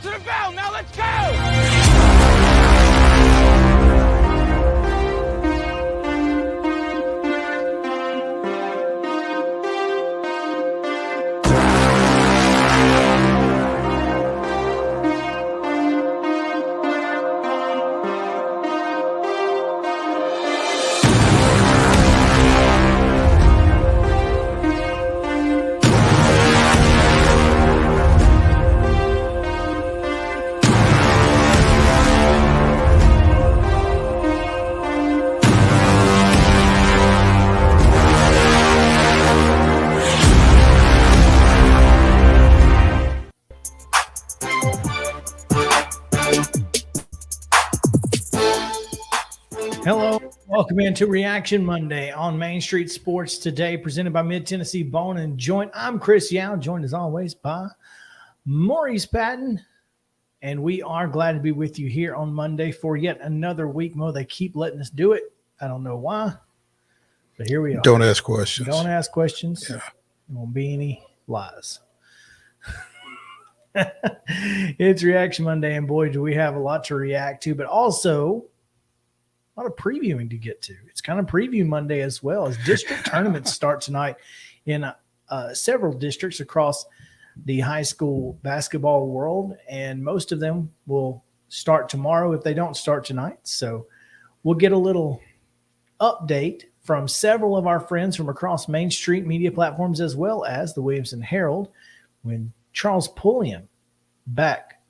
to the bell. Now let's go. Hello, welcome into Reaction Monday on Main Street Sports today, presented by Mid-Tennessee Bone and Joint. I'm Chris Yow, joined as always by Maurice Patton, and we are glad to be with you here on Monday for yet another week. Mo, they keep letting us do it. I don't know why, but here we are. Don't ask questions. Don't ask questions. Yeah. There won't be any lies. It's Reaction Monday, and boy, do we have a lot to react to, but also a lot of previewing to get to. It's kind of preview Monday as well, as district tournaments start tonight in several districts across the high school basketball world, and most of them will start tomorrow if they don't start tonight. So we'll get a little update from several of our friends from across Main Street media platforms, as well as the Williamson Herald, when Charles Pulliam back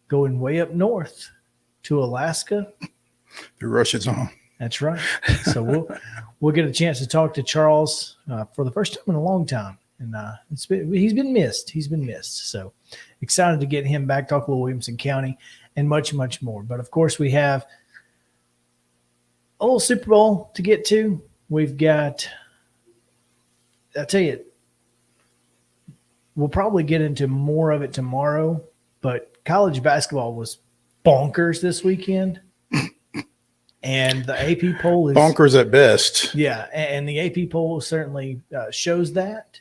going way up north to Alaska. The rush is on. That's right. So we'll get a chance to talk to Charles for the first time in a long time, and he's been missed. He's been missed. So excited to get him back, talk with Williamson County, and much, much more. But of course, we have a little Super Bowl to get to. We've got, I'll tell you, we'll probably get into more of it tomorrow. But college basketball was bonkers this weekend. And the AP poll is bonkers at best. Yeah, and the AP poll certainly shows that.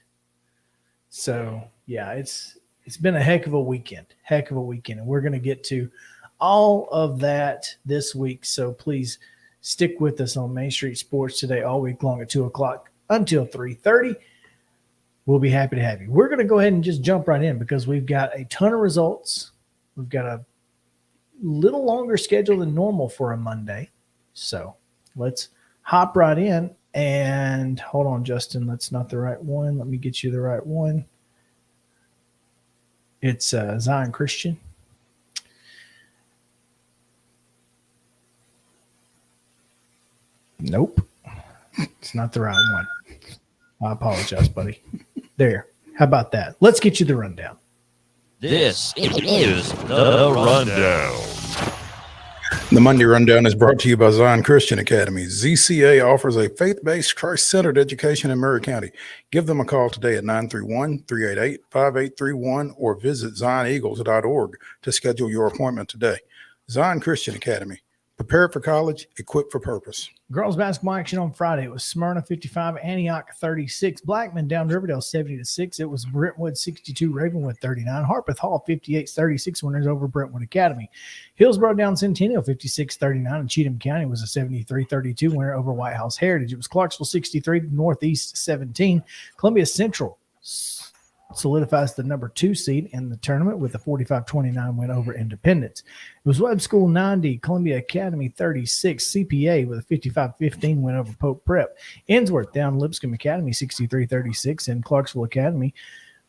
So yeah, it's been a heck of a weekend, and we're going to get to all of that this week. So please stick with us on Main Street Sports today all week long at 2:00 until 3:30. We'll be happy to have you. We're going to go ahead and just jump right in because we've got a ton of results. We've got a little longer schedule than normal for a Monday. So let's hop right in, and hold on, Justin. That's not the right one. Let me get you the right one. It's Zion Christian. Nope. It's not the right one. I apologize, buddy. There. How about that? Let's get you the rundown. This is the Rundown. The Monday Rundown is brought to you by Zion Christian Academy. ZCA offers a faith-based, Christ-centered education in Murray County. Give them a call today at 931-388-5831 or visit zioneagles.org to schedule your appointment today. Zion Christian Academy. Prepare for college, equipped for purpose. Girls basketball action on Friday. It was Smyrna 55, Antioch 36, Blackman down Riverdale 70-6. It was Brentwood 62, Ravenwood 39, Harpeth Hall 58-36 winners over Brentwood Academy. Hillsborough down Centennial 56-39, and Cheatham County was a 73-32 winner over White House Heritage. It was Clarksville 63, Northeast 17. Columbia Central solidifies the number 2 seed in the tournament with a 45-29 win over Independence. It was Webb School 90, Columbia Academy 36, CPA with a 55-15 win over Pope Prep. Ensworth down Lipscomb Academy 63-36, and Clarksville Academy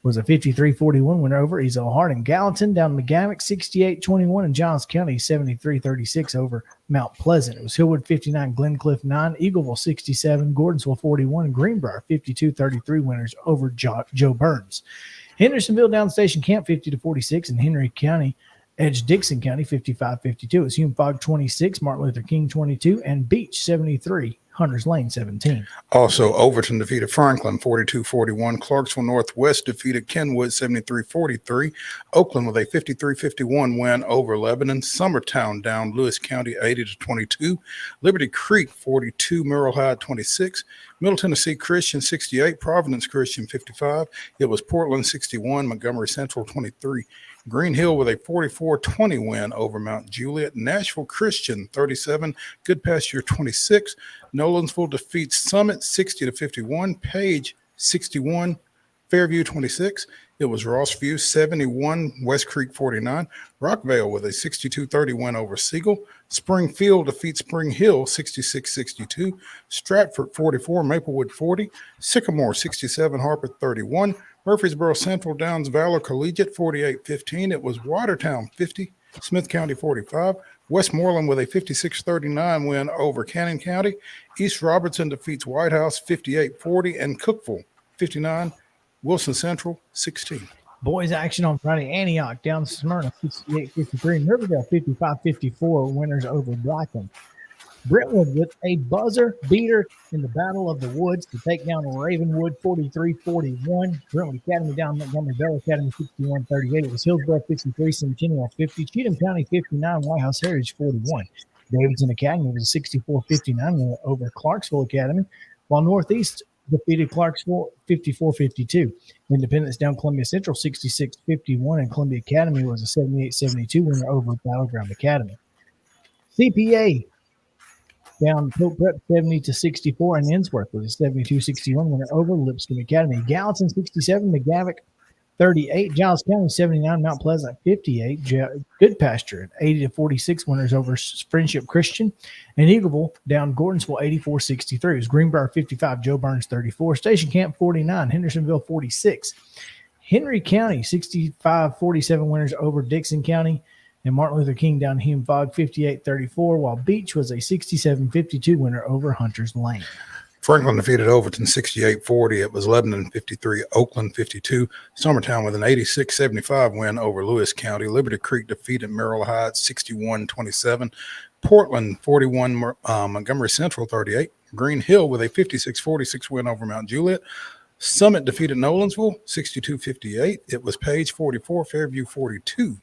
was a 53-41 win over Ezel Harding. Gallatin down McGamick 68-21, and Johns County 73-36 over Mount Pleasant. It was Hillwood 59, Glencliff 9, Eagleville 67, Gordonsville 41, and Greenbrier 52-33 winners over Joe Burns. Hendersonville down Station Camp 50-46, and Henry County edged Dixon County 55-52. It was Hume Fogg 26, Martin Luther King 22, and Beach 73. Hunters Lane 17. Also, Overton defeated Franklin 42-41. Clarksville Northwest defeated Kenwood 73-43. Oakland with a 53-51 win over Lebanon. Summertown down Lewis County 80-22. Liberty Creek 42, Merle Hyde 26. Middle Tennessee Christian 68, Providence Christian 55. It was Portland 61, Montgomery Central 23. Green Hill with a 44-20 win over Mount Juliet. Nashville Christian 37, Good Pasture 26. Nolensville defeats Summit 60-51. Page 61, Fairview 26. It was Rossview 71, West Creek 49. Rockvale with a 62-30 win over Siegel. Springfield defeats Spring Hill 66-62. Stratford 44, Maplewood 40. Sycamore 67, Harper 31. Murfreesboro Central Downs Valor Collegiate 48-15. It was Watertown 50, Smith County 45. Westmoreland with a 56-39 win over Cannon County. East Robertson defeats White House 58-40, and Cookeville 59, Wilson Central 16. Boys action on Friday. Antioch down Smyrna 68-53. Riverdale 55-54 winners over Blackman. Brentwood with a buzzer beater in the Battle of the Woods to take down Ravenwood 43-41. Brentwood Academy down Montgomery Bell Academy 61-38. It was Hillsborough 53, Centennial 50. Cheatham County 59, White House Heritage 41. Davidson Academy was a 64-59 win over Clarksville Academy, while Northeast defeated Clarksville 54-52. Independence down Columbia Central 66-51, and Columbia Academy was a 78-72 winner over Battleground Academy. CPA down Pope Prep 70-64, and Ensworth was a 72-61 winner over Lipscomb Academy. Gallatin 67, McGavick 38, Giles County 79, Mount Pleasant 58, Good Pasture 80-46 winners over Friendship Christian, and Eagleville down Gordonsville 84-63. It was Greenbrier 55, Joe Burns 34, Station Camp 49, Hendersonville 46. Henry County 65-47 winners over Dixon County, and Martin Luther King down Hume Fogg 58-34, while Beach was a 67-52 winner over Hunters Lane. Franklin defeated Overton 68-40. It was Lebanon 53, Oakland 52. Summertown with an 86-75 win over Lewis County. Liberty Creek defeated Merrill Heights 61-27. Portland 41, Montgomery Central 38. Green Hill with a 56-46 win over Mount Juliet. Summit defeated Nolensville 62-58. It was Page 44, Fairview 42.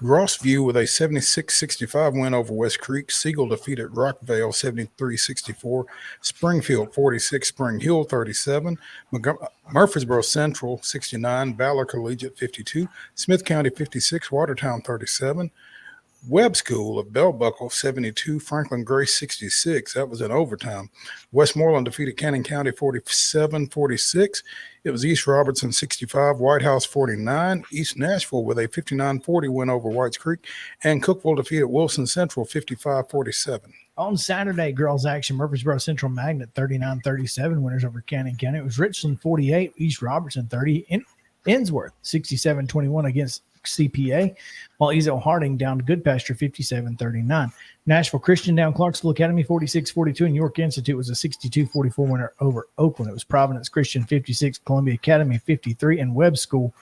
Rossview with a 76-65 win over West Creek. Siegel defeated Rockvale 73-64. Springfield 46, Spring Hill 37. Murfreesboro Central 69, Valor Collegiate 52. Smith County 56, Watertown 37. Webb School of Bell Buckle 72, Franklin Grace 66. That was in overtime. Westmoreland defeated Cannon County 47-46. It was East Robertson 65, White House 49. East Nashville with a 59-40 win over Whites Creek, and Cookeville defeated Wilson Central 55-47. On Saturday, girls action, Murfreesboro Central Magnet 39-37 winners over Cannon County. It was Richland 48, East Robertson 30, Ensworth 67-21 against CPA, while Ezo Harding down Good Pasture 57-39. Nashville Christian down Clarksville Academy 46-42, and York Institute was a 62-44 winner over Oakland. It was Providence Christian 56, Columbia Academy 53, and Webb School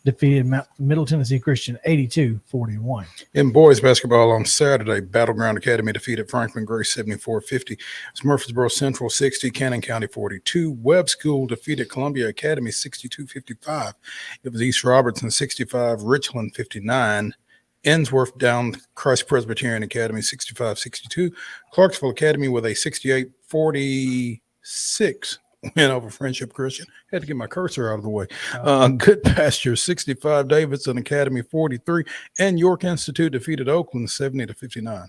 defeated Middle Tennessee Christian 82-41. In boys basketball on Saturday, Battleground Academy defeated Franklin Grace 74-50. It was Murfreesboro Central 60, Cannon County 42. Webb School defeated Columbia Academy 62-55. It was East Robertson 65, Richland 59. Ensworth down Christ Presbyterian Academy 65-62. Clarksville Academy with a 68-46 win over Friendship Christian. Had to get my cursor out of the way. Good Pasture 65, Davidson Academy 43, and York Institute defeated Oakland 70-59.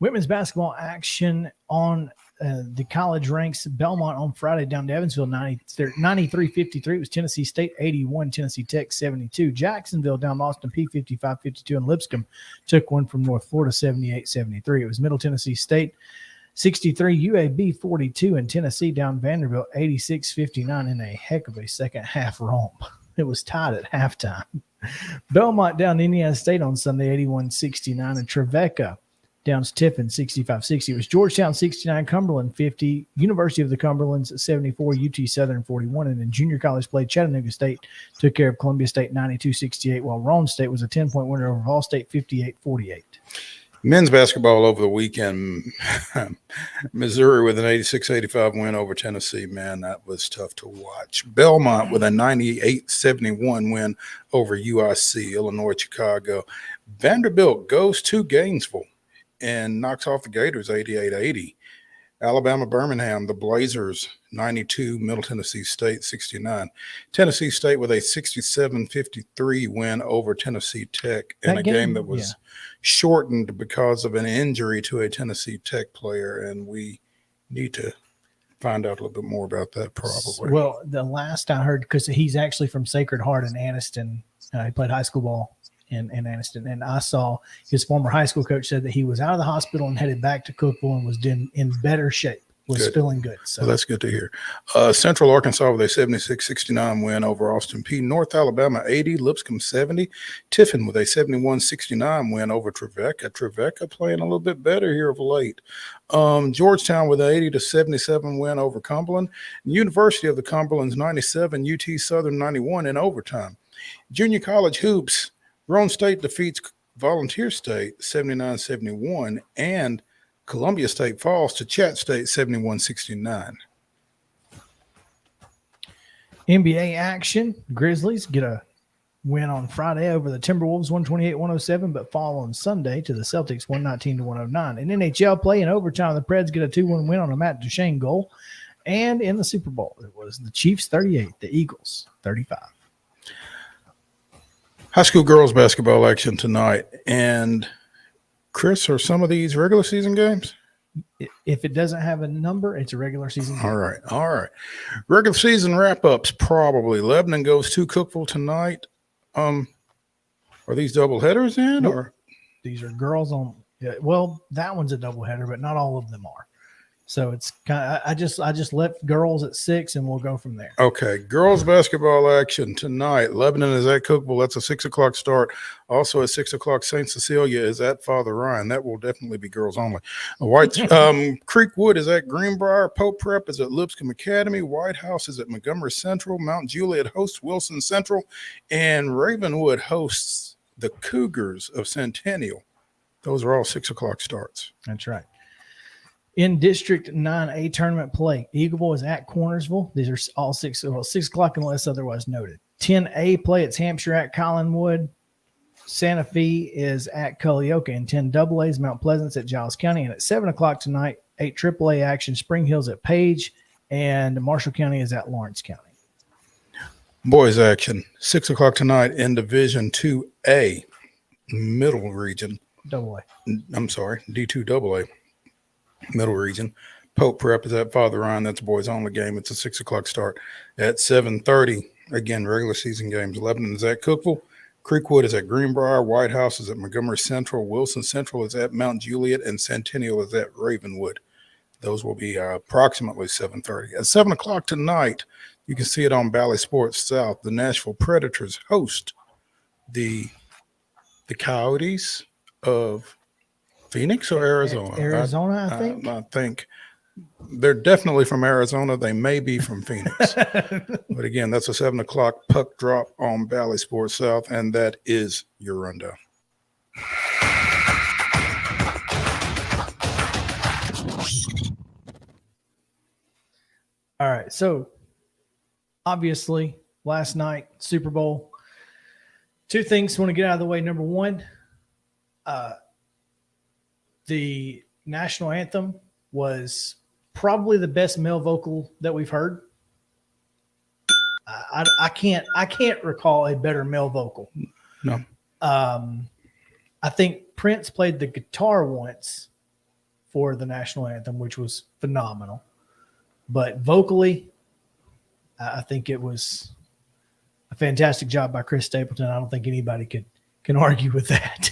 Women's basketball action on the college ranks. Belmont on Friday down to Evansville 93-53. It was Tennessee State 81, Tennessee Tech 72. Jacksonville down Austin P 55-52, and Lipscomb took one from North Florida 78-73. It was Middle Tennessee State 63, UAB 42, and Tennessee down Vanderbilt 86-59 in a heck of a second half romp. It was tied at halftime. Belmont down Indiana State on Sunday 81-69, and Trevecca down Tiffin 65-60. It was Georgetown 69, Cumberland 50, University of the Cumberlands 74, UT Southern 41, and in junior college play, Chattanooga State took care of Columbia State 92-68, while Roane State was a 10-point winner over Vol State 58-48. Men's basketball over the weekend, Missouri with an 86-85 win over Tennessee. Man, that was tough to watch. Belmont with a 98-71 win over UIC, Illinois, Chicago. Vanderbilt goes to Gainesville and knocks off the Gators 88-80. Alabama, Birmingham, the Blazers 92. Middle Tennessee State 69. Tennessee State with a 67-53 win over Tennessee Tech in a game that was shortened because of an injury to a Tennessee Tech player, and we need to find out a little bit more about that probably. Well, the last I heard, because he's actually from Sacred Heart in Anniston. He played high school ball in Anniston, and I saw his former high school coach said that he was out of the hospital and headed back to Cookville and was in better shape, was feeling good. So well, that's good to hear. Central Arkansas with a 76-69 win over Austin Peay. North Alabama 80, Lipscomb 70. Tiffin with a 71-69 win over Trevecca. Trevecca playing a little bit better here of late. Georgetown with an 80-77 win over Cumberland. University of the Cumberland's 97, UT Southern 91 in overtime. Junior college hoops, Roan State defeats Volunteer State 79-71, and Columbia State falls to Chat State 71-69. NBA action. Grizzlies get a win on Friday over the Timberwolves 128-107, but fall on Sunday to the Celtics 119-109. In NHL play in overtime, the Preds get a 2-1 win on a Matt Duchene goal. And in the Super Bowl, it was the Chiefs 38, the Eagles 35. High school girls basketball action tonight. And Chris, are some of these regular season games? If it doesn't have a number, it's a regular season game. All right. Regular season wrap-ups, probably. Lebanon goes to Cookville tonight. Are these double headers in? Nope. Or these are girls on well, that one's a double header, but not all of them are. So it's kind of, I just left girls at 6 and we'll go from there. Okay. Girls basketball action tonight. Lebanon is at Cookville. That's a 6 o'clock start. Also at 6 o'clock, St. Cecilia is at Father Ryan. That will definitely be girls only. Creekwood is at Greenbrier. Pope Prep is at Lipscomb Academy. White House is at Montgomery Central. Mount Juliet hosts Wilson Central, and Ravenwood hosts the Cougars of Centennial. Those are all 6 o'clock starts. That's right. In District 9A tournament play, Eagleville is at Cornersville. These are all 6 o'clock unless otherwise noted. 10A play, it's Hampshire at Collinwood. Santa Fe is at Culleoka. And 10AA is Mount Pleasant's at Giles County. And at 7 o'clock tonight, 8 AAA action, Spring Hill's at Page, and Marshall County is at Lawrence County. Boys action, 6 o'clock tonight in Division 2A, Middle Region. D2AA. Middle Region. Pope Prep is at Father Ryan. That's a boys only game. It's a 6 o'clock start. At 7:30, again, regular season games. Lebanon is at Cookville. Creekwood is at Greenbrier. White House is at Montgomery Central. Wilson Central is at Mount Juliet, and Centennial is at Ravenwood. Those will be approximately 7:30. At 7 o'clock tonight, you can see it on Valley Sports South. The Nashville Predators host the Coyotes of Phoenix or Arizona? Arizona, I think. I think they're definitely from Arizona. They may be from Phoenix. But again, that's a 7 o'clock puck drop on Valley Sports South, and that is your rundown. All right. So obviously last night, Super Bowl, 2 things I want to get out of the way. Number one, the national anthem was probably the best male vocal that we've heard. I can't recall a better male vocal. No. I think Prince played the guitar once for the national anthem, which was phenomenal. But vocally, I think it was a fantastic job by Chris Stapleton. I don't think anybody can argue with that.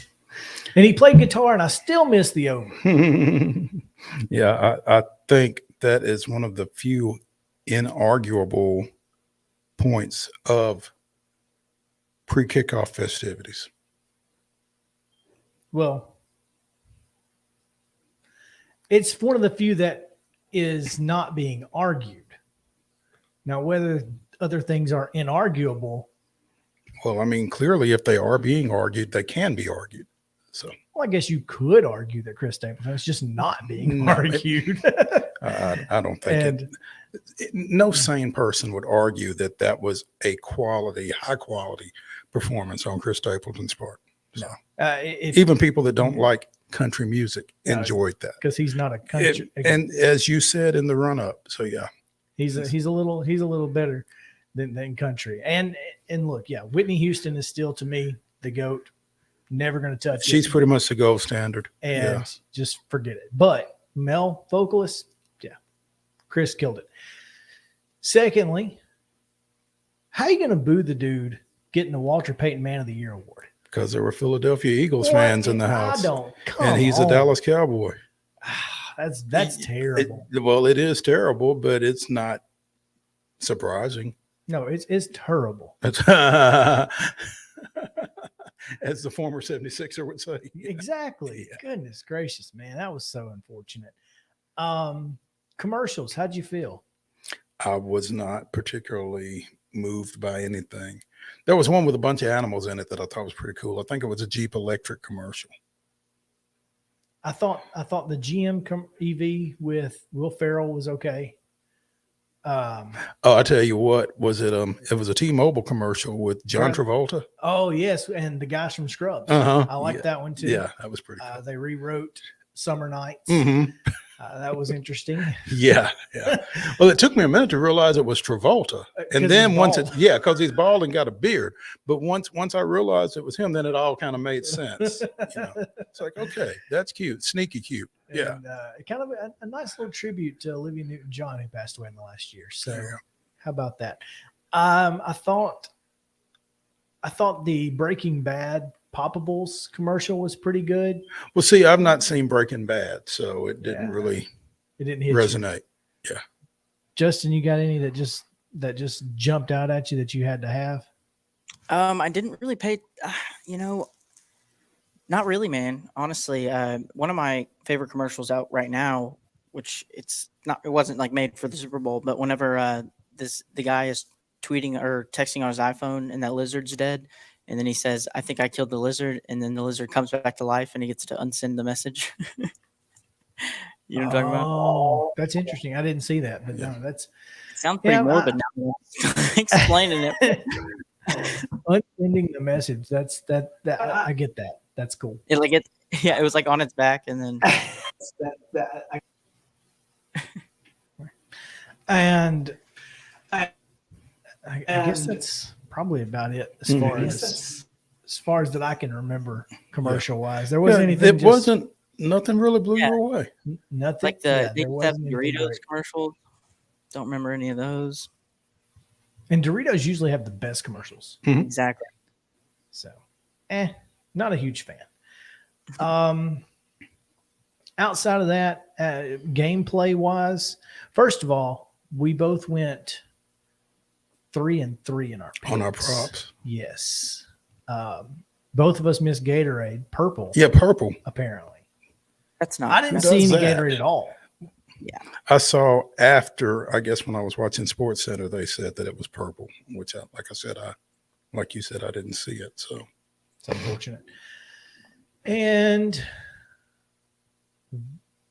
And he played guitar, and I still miss the over. Yeah, I think that is one of the few inarguable points of pre-kickoff festivities. Well, it's one of the few that is not being argued. Now, whether other things are inarguable. Well, I mean, clearly, if they are being argued, they can be argued. So, well, I guess you could argue that Chris Stapleton is just not being argued. I don't think no sane person would argue that was a high quality performance on Chris Stapleton's part. So, even people that don't like country music enjoyed that because he's not a country. And as you said in the run up, so yeah. He's a little better than country. And look, yeah, Whitney Houston is still to me the GOAT. Never going to touch She's it. pretty much the gold standard. And just forget it. But male vocalist, yeah, Chris killed it. Secondly, how are you going to boo the dude getting the Walter Payton Man of the Year award? Because there were Philadelphia Eagles fans in the house. And he's a Dallas Cowboy. That's terrible. It is terrible, but it's not surprising. No, it's terrible. As the former 76er would say. Exactly. Yeah. Goodness gracious, man. That was so unfortunate. Commercials, how'd you feel? I was not particularly moved by anything. There was one with a bunch of animals in it that I thought was pretty cool. I think it was a Jeep Electric commercial. I thought the GM EV with Will Ferrell was okay. I tell you what, was it? It was a T-Mobile commercial with John Travolta. Oh yes, and the guys from Scrubs. I like that one too. Yeah, that was pretty cool. They rewrote Summer Nights. That was interesting. Yeah. Well, it took me a minute to realize it was Travolta, and then once because he's bald and got a beard. But once I realized it was him, then it all kind of made sense. It's like, okay, that's cute, sneaky cute. And, kind of a nice little tribute to Olivia Newton-John, who passed away in the last year. So, how about that? I thought the Breaking Bad Poppables commercial was pretty good. Well, see, I've not seen Breaking Bad, so it didn't really resonate. Yeah. Justin, you got any that just jumped out at you that you had to have? I didn't really pay, not really, man. Honestly, one of my favorite commercials out right now, which it wasn't like made for the Super Bowl, but whenever the guy is tweeting or texting on his iPhone and that lizard's dead, and then he says, "I think I killed the lizard," and then the lizard comes back to life and he gets to unsend the message. You know what I'm talking about? Oh, that's interesting. I didn't see that, but no, that's sounds pretty morbid now. Explaining it. Unsending the message. That I get that. That's cool. It was like on its back, and then and I guess that's probably about it as far as that I can remember commercial wise. There wasn't anything. Wasn't nothing really blew you away. Nothing like the Doritos commercial. Don't remember any of those. And Doritos usually have the best commercials. Exactly. So, not a huge fan. Outside of that, gameplay wise, first of all, we both went 3-3 in our picks. On our props. Yes. Both of us missed Gatorade. Purple. Yeah, purple. Apparently. That's not. I didn't see any Gatorade at all. Yeah. I saw after, I guess when I was watching Sports Center, they said that it was purple, which like you said, I didn't see it. So it's unfortunate. And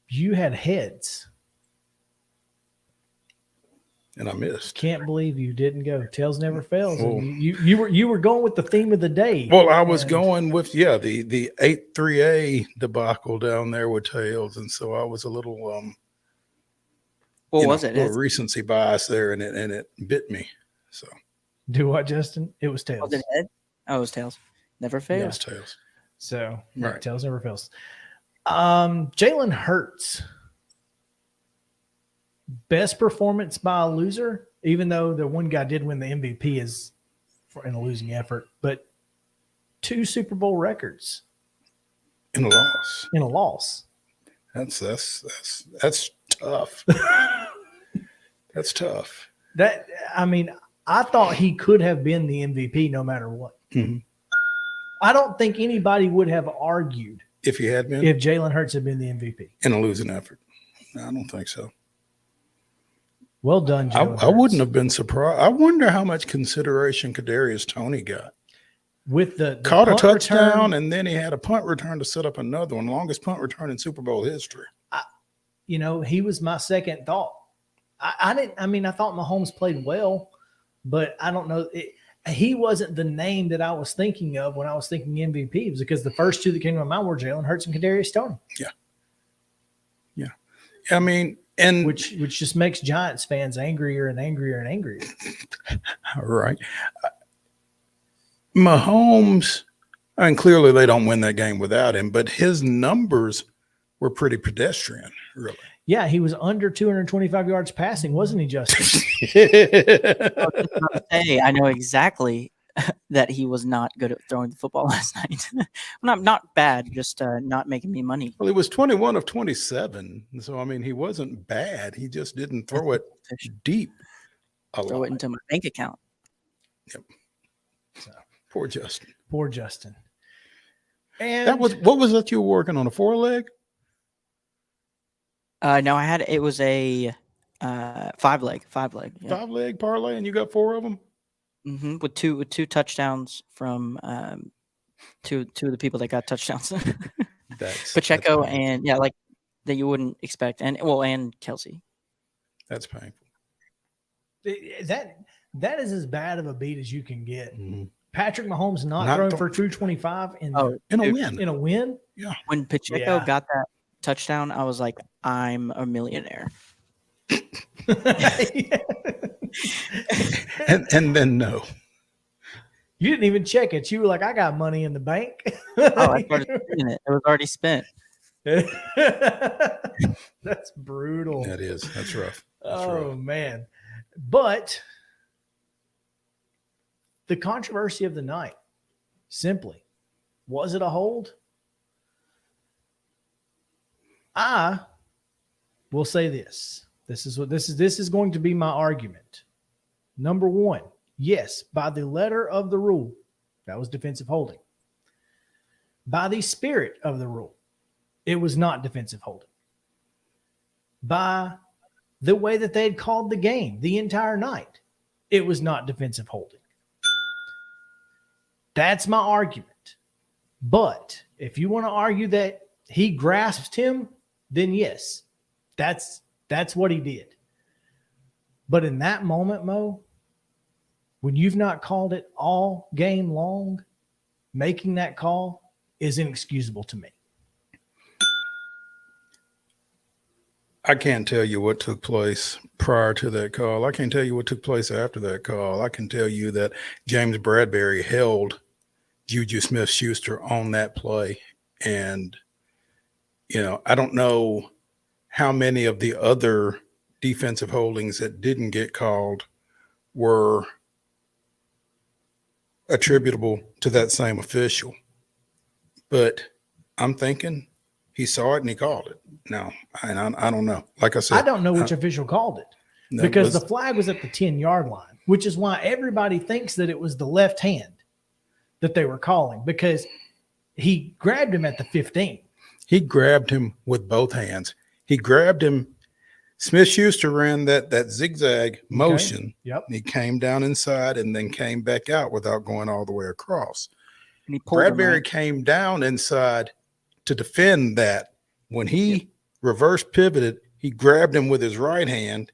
you had heads. And I missed. Can't believe you didn't go. Tails never fails. Oh. You were going with the theme of the day. Well, I was going with the 8-3A debacle down there with Tails, and so I was a little what was it? A recency bias there, and it bit me. So do what, Justin? It was Tails. Was it head? Oh, it was Tails. Never fails. Yeah, it was Tails. So right. Tails never fails. Jalen Hurts. Best performance by a loser, even though the one guy did win the MVP in a losing effort, but 2 Super Bowl records in a loss. In a loss. That's tough. That's tough. I thought he could have been the MVP no matter what. Mm-hmm. I don't think anybody would have argued if he had been, if Jalen Hurts had been the MVP in a losing effort. No, I don't think so. Well done, Jalen I wouldn't have been surprised. I wonder how much consideration Kadarius Toney got. With the caught a touchdown, and then he had a punt return to set up another one, longest punt return in Super Bowl history. He was my second thought. I thought Mahomes played well, but I don't know. He wasn't the name that I was thinking of when I was thinking MVP. It was because the first two that came to my mind were Jalen Hurts and Kadarius Toney. Yeah. I mean, And which just makes Giants fans angrier and angrier and angrier. right. Mahomes, and clearly they don't win that game without him, but his numbers were pretty pedestrian, really. Yeah, he was under 225 yards passing, wasn't he, Justin? Hey, I know exactly that he was not good at throwing the football last night. Not bad, just not making me money. Well, he was 21 of 27. So, I mean, he wasn't bad. He just didn't throw it deep. Throw it into my bank account. Yep. So, poor Justin. Poor Justin. And That was, what was that you were working on, a 4-leg? No, it was a 5-leg. Yeah. 5-leg parlay, and you got 4 of them? Mm-hmm. With two touchdowns from two of the people that got touchdowns. Pacheco and like that you wouldn't expect, and Kelsey. That's painful. That is as bad of a beat as you can get. Mm-hmm. Patrick Mahomes not throwing for 225 in a win. In a win? Yeah. When Pacheco got that touchdown, I was like, I'm a millionaire. and then no. You didn't even check it. You were like, I got money in the bank. I started spending it. It was already spent. That's brutal. That is. That's rough. Man. But the controversy of the night, simply, was it a hold? I will say this. This is going to be my argument. Number one, yes, by the letter of the rule, that was defensive holding. By the spirit of the rule, it was not defensive holding. By the way that they had called the game the entire night, it was not defensive holding. That's my argument. But if you want to argue that he grasped him, then yes, that's what he did. But in that moment, Mo, when you've not called it all game long, making that call is inexcusable to me. I can't tell you what took place prior to that call. I can't tell you what took place after that call. I can tell you that James Bradbury held Juju Smith-Schuster on that play. And, I don't know how many of the other defensive holdings that didn't get called were attributable to that same official. But I'm thinking he saw it and he called it. No, I don't know. Like I said, I don't know which official called it because the flag was at the 10-yard line, which is why everybody thinks that it was the left hand that they were calling because he grabbed him at the 15. He grabbed him with both hands. He grabbed him. Smith-Schuster ran that zigzag motion. Yep. He came down inside and then came back out without going all the way across. And he pulled Bradbury came down inside to defend that. When he reverse pivoted, he grabbed him with his right hand.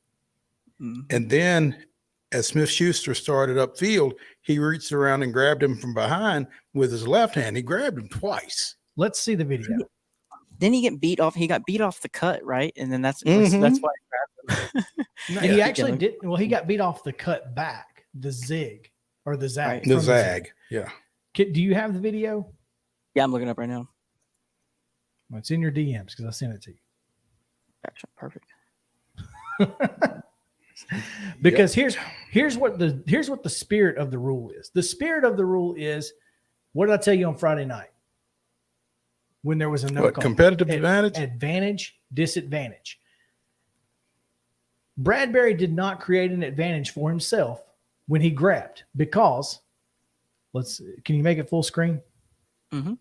Mm-hmm. And then as Smith-Schuster started upfield, he reached around and grabbed him from behind with his left hand. He grabbed him twice. Let's see the video. Then he got beat off. He got beat off the cut, right? And then that's why I grabbed him. No, he actually didn't. Well, he got beat off the cut back, the zig or the zag. Right. The zag. Yeah. Do you have the video? Yeah, I'm looking up right now. Well, it's in your DMs because I sent it to you. Gotcha. Perfect. Because here's what the spirit of the rule is. The spirit of the rule is, what did I tell you on Friday night? When there was a no call. Competitive advantage? Advantage, disadvantage. Bradbury did not create an advantage for himself when he grabbed because can you make it full screen? Mm-hmm.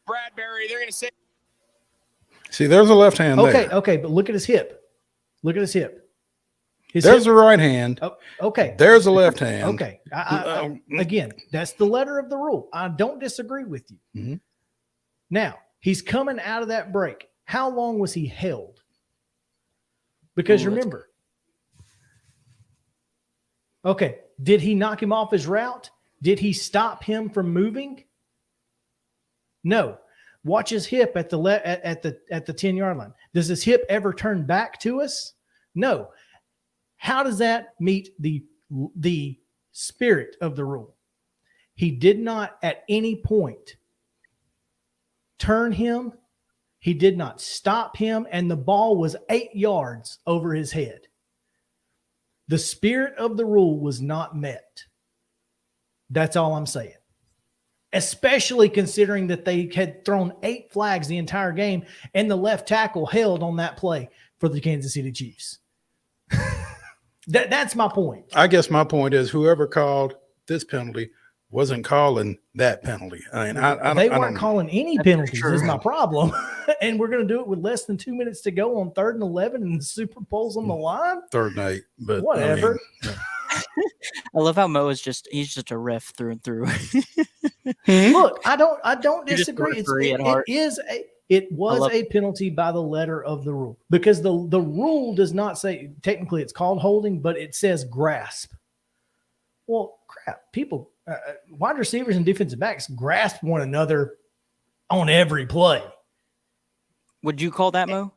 Bradbury, they're going to say. See, there's a left hand there. Okay, but look at his hip. Look at his hip. There's a right hand. Oh, okay. There's a left hand. Okay. Again, that's the letter of the rule. I don't disagree with you. Mm-hmm. Now, he's coming out of that break. How long was he held? Because remember, okay, did he knock him off his route? Did he stop him from moving? No. Watch his hip at the 10-yard line. Does his hip ever turn back to us? No. How does that meet the spirit of the rule? He did not at any point turn him. He did not stop him, and the ball was 8 yards over his head. The spirit of the rule was not met. That's all I'm saying. Especially considering that they had thrown 8 flags the entire game, and the left tackle held on that play for the Kansas City Chiefs. That's my point. I guess my point is whoever called this penalty wasn't calling that penalty. I mean, they weren't calling any penalties. Is my problem. And we're going to do it with less than 2 minutes to go on 3rd and 11, and the Super Bowl's on the line. 3rd and 8, but whatever. I love how Mo is he's just a ref through and through. Look, I don't disagree. It was a penalty by the letter of the rule, because the rule does not say, technically it's called holding, but it says grasp. Well, crap, people, wide receivers and defensive backs grasp one another on every play. Would you call that, Mo?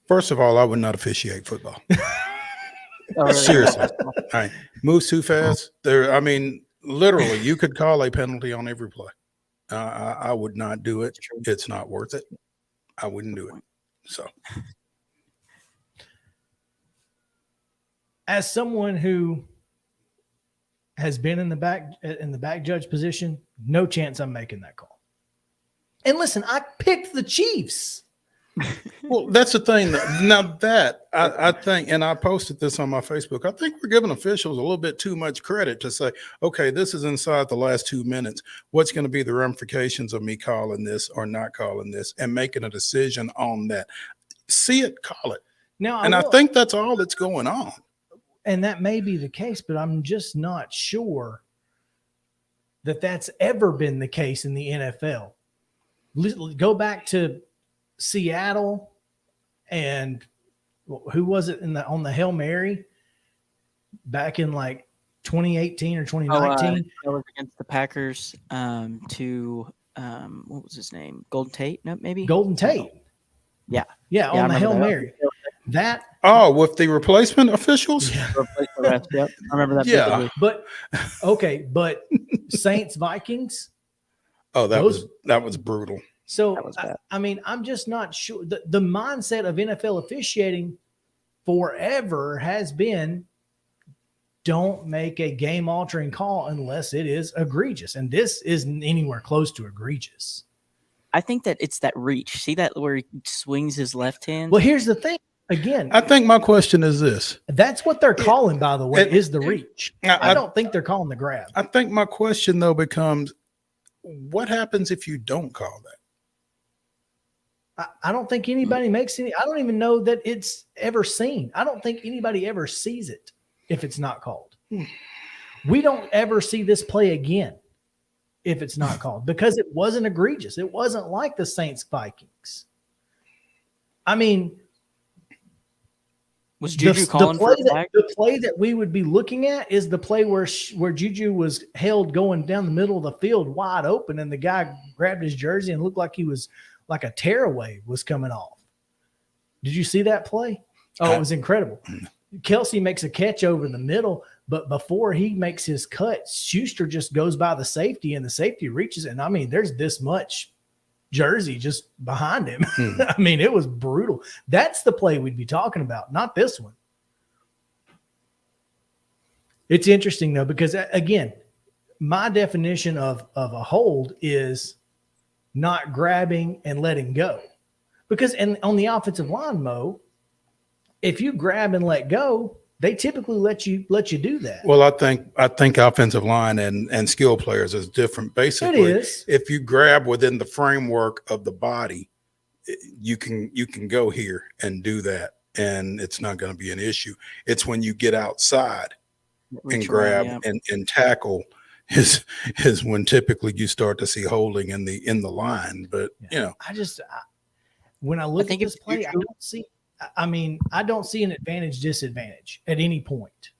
First of all, I would not officiate football. Seriously. All right. Moves too fast. I mean, literally, you could call a penalty on every play. I would not do it. It's not worth it. I wouldn't do it. So, as someone who has been in the back judge position, no chance I'm making that call. And listen, I picked the Chiefs. Well, that's the thing. Now that I think, and I posted this on my Facebook, I think we're giving officials a little bit too much credit to say, okay, this is inside the last 2 minutes. What's going to be the ramifications of me calling this or not calling this, and making a decision on that? See it, call it. Now, I think that's all that's going on. And that may be the case, but I'm just not sure that that's ever been the case in the NFL. Go back to Seattle, and who was it on the Hail Mary back in like 2018 or 2019? That was against the Packers. What was his name? Golden Tate? No, maybe Golden Tate. Yeah, on the Hail Mary. With the replacement officials? Yeah. Yep. I remember that. Yeah. But Saints Vikings. Oh, that was brutal. So, I mean, I'm just not sure. The mindset of NFL officiating forever has been, don't make a game-altering call unless it is egregious. And this isn't anywhere close to egregious. I think that it's that reach. See that where he swings his left hand? Well, here's the thing. Again, I think my question is this. That's what they're calling, by the way, is the reach. I don't think they're calling the grab. I think my question, though, becomes, what happens if you don't call that? I don't think anybody makes any. I don't even know that it's ever seen. I don't think anybody ever sees it if it's not called. We don't ever see this play again if it's not called, because it wasn't egregious. It wasn't like the Saints Vikings. I mean, was Juju calling for the play that we would be looking at is the play where Juju was held going down the middle of the field wide open, and the guy grabbed his jersey and looked like he was like a tearaway was coming off. Did you see that play? Oh, it was incredible. Kelsey makes a catch over the middle, but before he makes his cut, Schuster just goes by the safety, and the safety reaches, and I mean, there's this much jersey just behind him. I mean, it was brutal. That's the play we'd be talking about, not this one. It's interesting, though, because, again, my definition of a hold is not grabbing and letting go. Because on the offensive line, Mo, if you grab and let go, they typically let you do that. Well, I think offensive line and skill players is different. Basically, it is. If you grab within the framework of the body, you can go here and do that, and it's not going to be an issue. It's when you get outside and grab and tackle is when typically you start to see holding in the line. But when I look at this play, I don't see an advantage disadvantage at any point.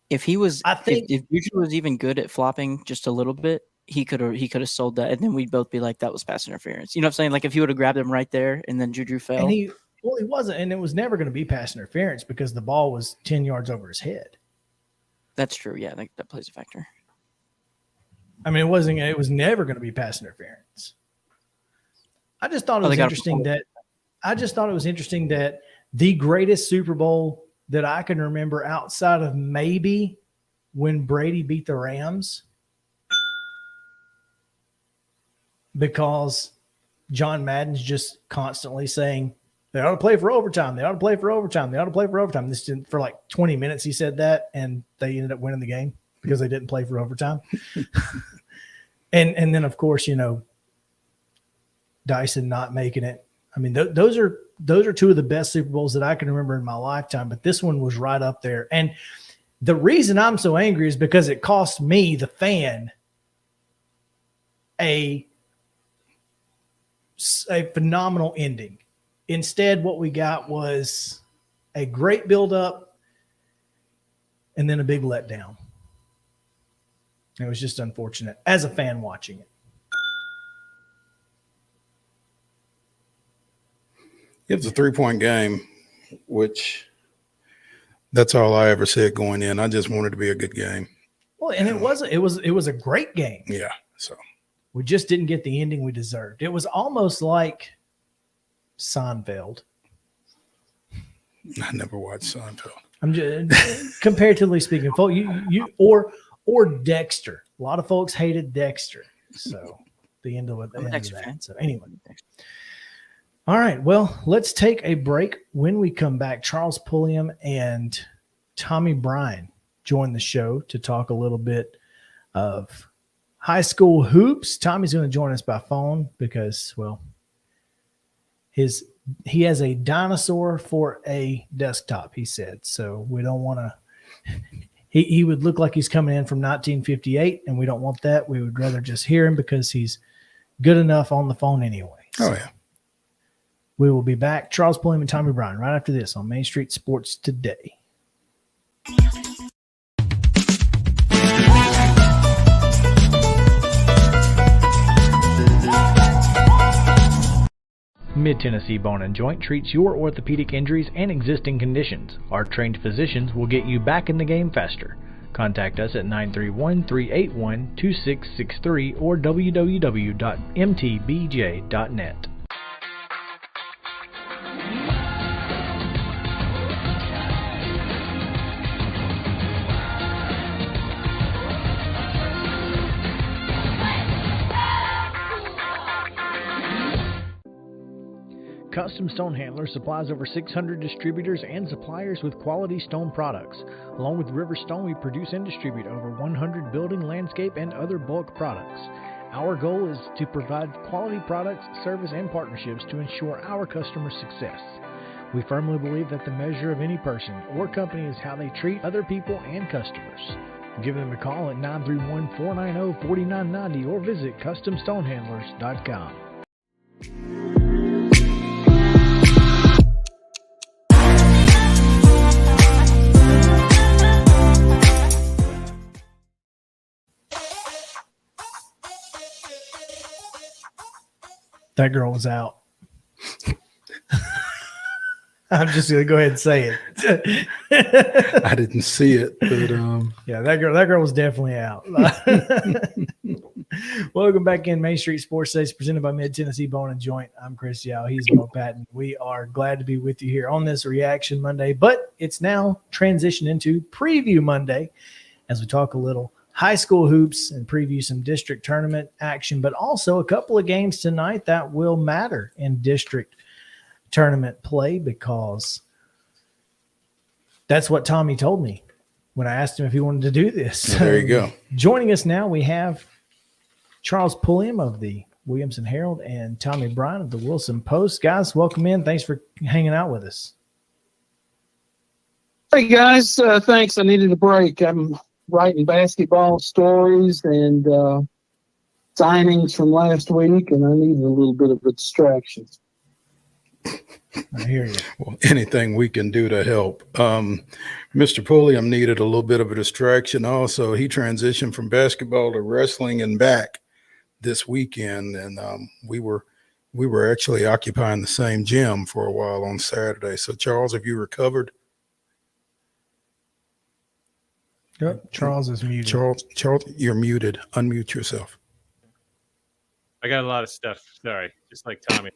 If he was, if Juju was even good at flopping just a little bit, he could have sold that, and then we'd both be like, that was pass interference. You know what I'm saying? Like if he would have grabbed him right there and then Juju fell. And he wasn't, and it was never going to be pass interference because the ball was 10 yards over his head. That's true. Yeah, that plays a factor. I mean, it was never going to be pass interference. I just thought it was interesting that the greatest Super Bowl that I can remember outside of maybe when Brady beat the Rams, because John Madden's just constantly saying they ought to play for overtime. They ought to play for overtime. They ought to play for overtime. This didn't, for like 20 minutes he said that, and they ended up winning the game because they didn't play for overtime. and then of course, you know, Dyson not making it. I mean, those are two of the best Super Bowls that I can remember in my lifetime, but this one was right up there. And the reason I'm so angry is because it cost me, the fan, a phenomenal ending. Instead, what we got was a great build-up and then a big letdown. It was just unfortunate as a fan watching it. It was a 3-point game, which that's all I ever said going in. I just wanted it to be a good game. Well, and it was a great game. Yeah. So we just didn't get the ending we deserved. It was almost like Seinfeld. I never watched Seinfeld. I'm just comparatively speaking, folks, you or Dexter. A lot of folks hated Dexter. So the end of it. I'm a Dexter fan. So anyway. All right. Well, let's take a break. When we come back, Charles Pulliam and Tommy BRYAN join the show to talk a little bit of high school hoops. Tommy's going to join us by phone because, well, he has a dinosaur for a desktop, he said. So we don't want to he would look like he's coming in from 1958, and we don't want that. We would rather just hear him because he's good enough on the phone anyway. So oh, yeah. We will be back. Charles Pulliam and Tommy BRYAN right after this on Main Street Sports Today. Mid-Tennessee Bone and Joint treats your orthopedic injuries and existing conditions. Our trained physicians will get you back in the game faster. Contact us at 931-381-2663 or www.mtbj.net. Custom Stone Handlers supplies over 600 distributors and suppliers with quality stone products. Along with River Stone, we produce and distribute over 100 building, landscape, and other bulk products. Our goal is to provide quality products, service, and partnerships to ensure our customers' success. We firmly believe that the measure of any person or company is how they treat other people and customers. Give them a call at 931-490-4990 or visit CustomStonehandlers.com. That girl was out. I'm just gonna go ahead and say it. I didn't see it, but yeah, that girl was definitely out. Welcome back in. Main Street Sports Today is presented by Mid-Tennessee Bone and Joint. I'm Chris Yow. He's Mo Patton. We are glad to be with you here on this Reaction Monday, but it's now transitioned into Preview Monday as we talk a little high school hoops and preview some district tournament action, but also a couple of games tonight that will matter in district tournament play, because that's what Tommy told me when I asked him if he wanted to do this. Well, there you go. Joining us now, we have Charles Pulliam of the Williamson Herald and Tommy BRYAN of the Wilson Post. Guys, welcome in. Thanks for hanging out with us. Hey, guys. Thanks. I needed a break. I'm writing basketball stories and signings from last week, and I needed a little bit of a distraction. I hear you. Well, anything we can do to help. Mr. Pulliam needed a little bit of a distraction. Also, he transitioned from basketball to wrestling and back this weekend, and we were actually occupying the same gym for a while on Saturday. So, Charles, have you recovered? Yep, Charles is muted. Charles, you're muted. Unmute yourself. I got a lot of stuff. Sorry, just like Tommy,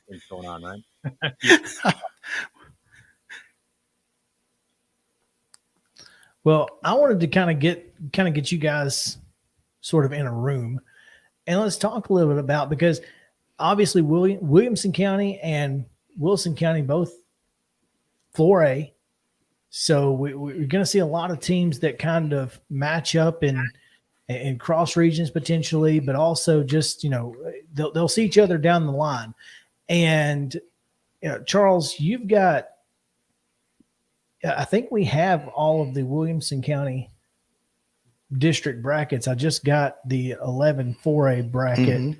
what's going on, right? Well, I wanted to kind of get you guys sort of in a room, and let's talk a little bit about, because obviously Williamson County and Wilson County both 4A. So we're going to see a lot of teams that kind of match up in cross regions potentially, but also just, they'll see each other down the line. And, Charles, you've got, I think we have all of the Williamson County district brackets. I just got the 11 4A bracket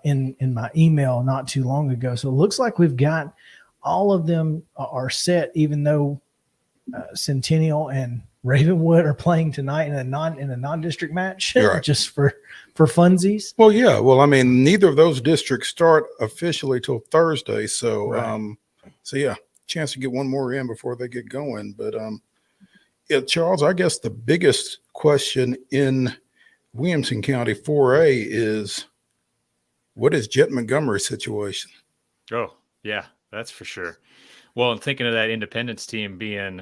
in my email not too long ago. So it looks like we've got all of them are set, even though Centennial and Ravenwood are playing tonight in a non-district match, right, just for funsies. Well, yeah. Well, I mean, neither of those districts start officially till Thursday, so Right. So yeah, chance to get one more in before they get going. But yeah, Charles, I guess the biggest question in Williamson County 4A is, what is Jet Montgomery's situation? Oh, yeah, that's for sure. Well, I'm thinking of that Independence team being,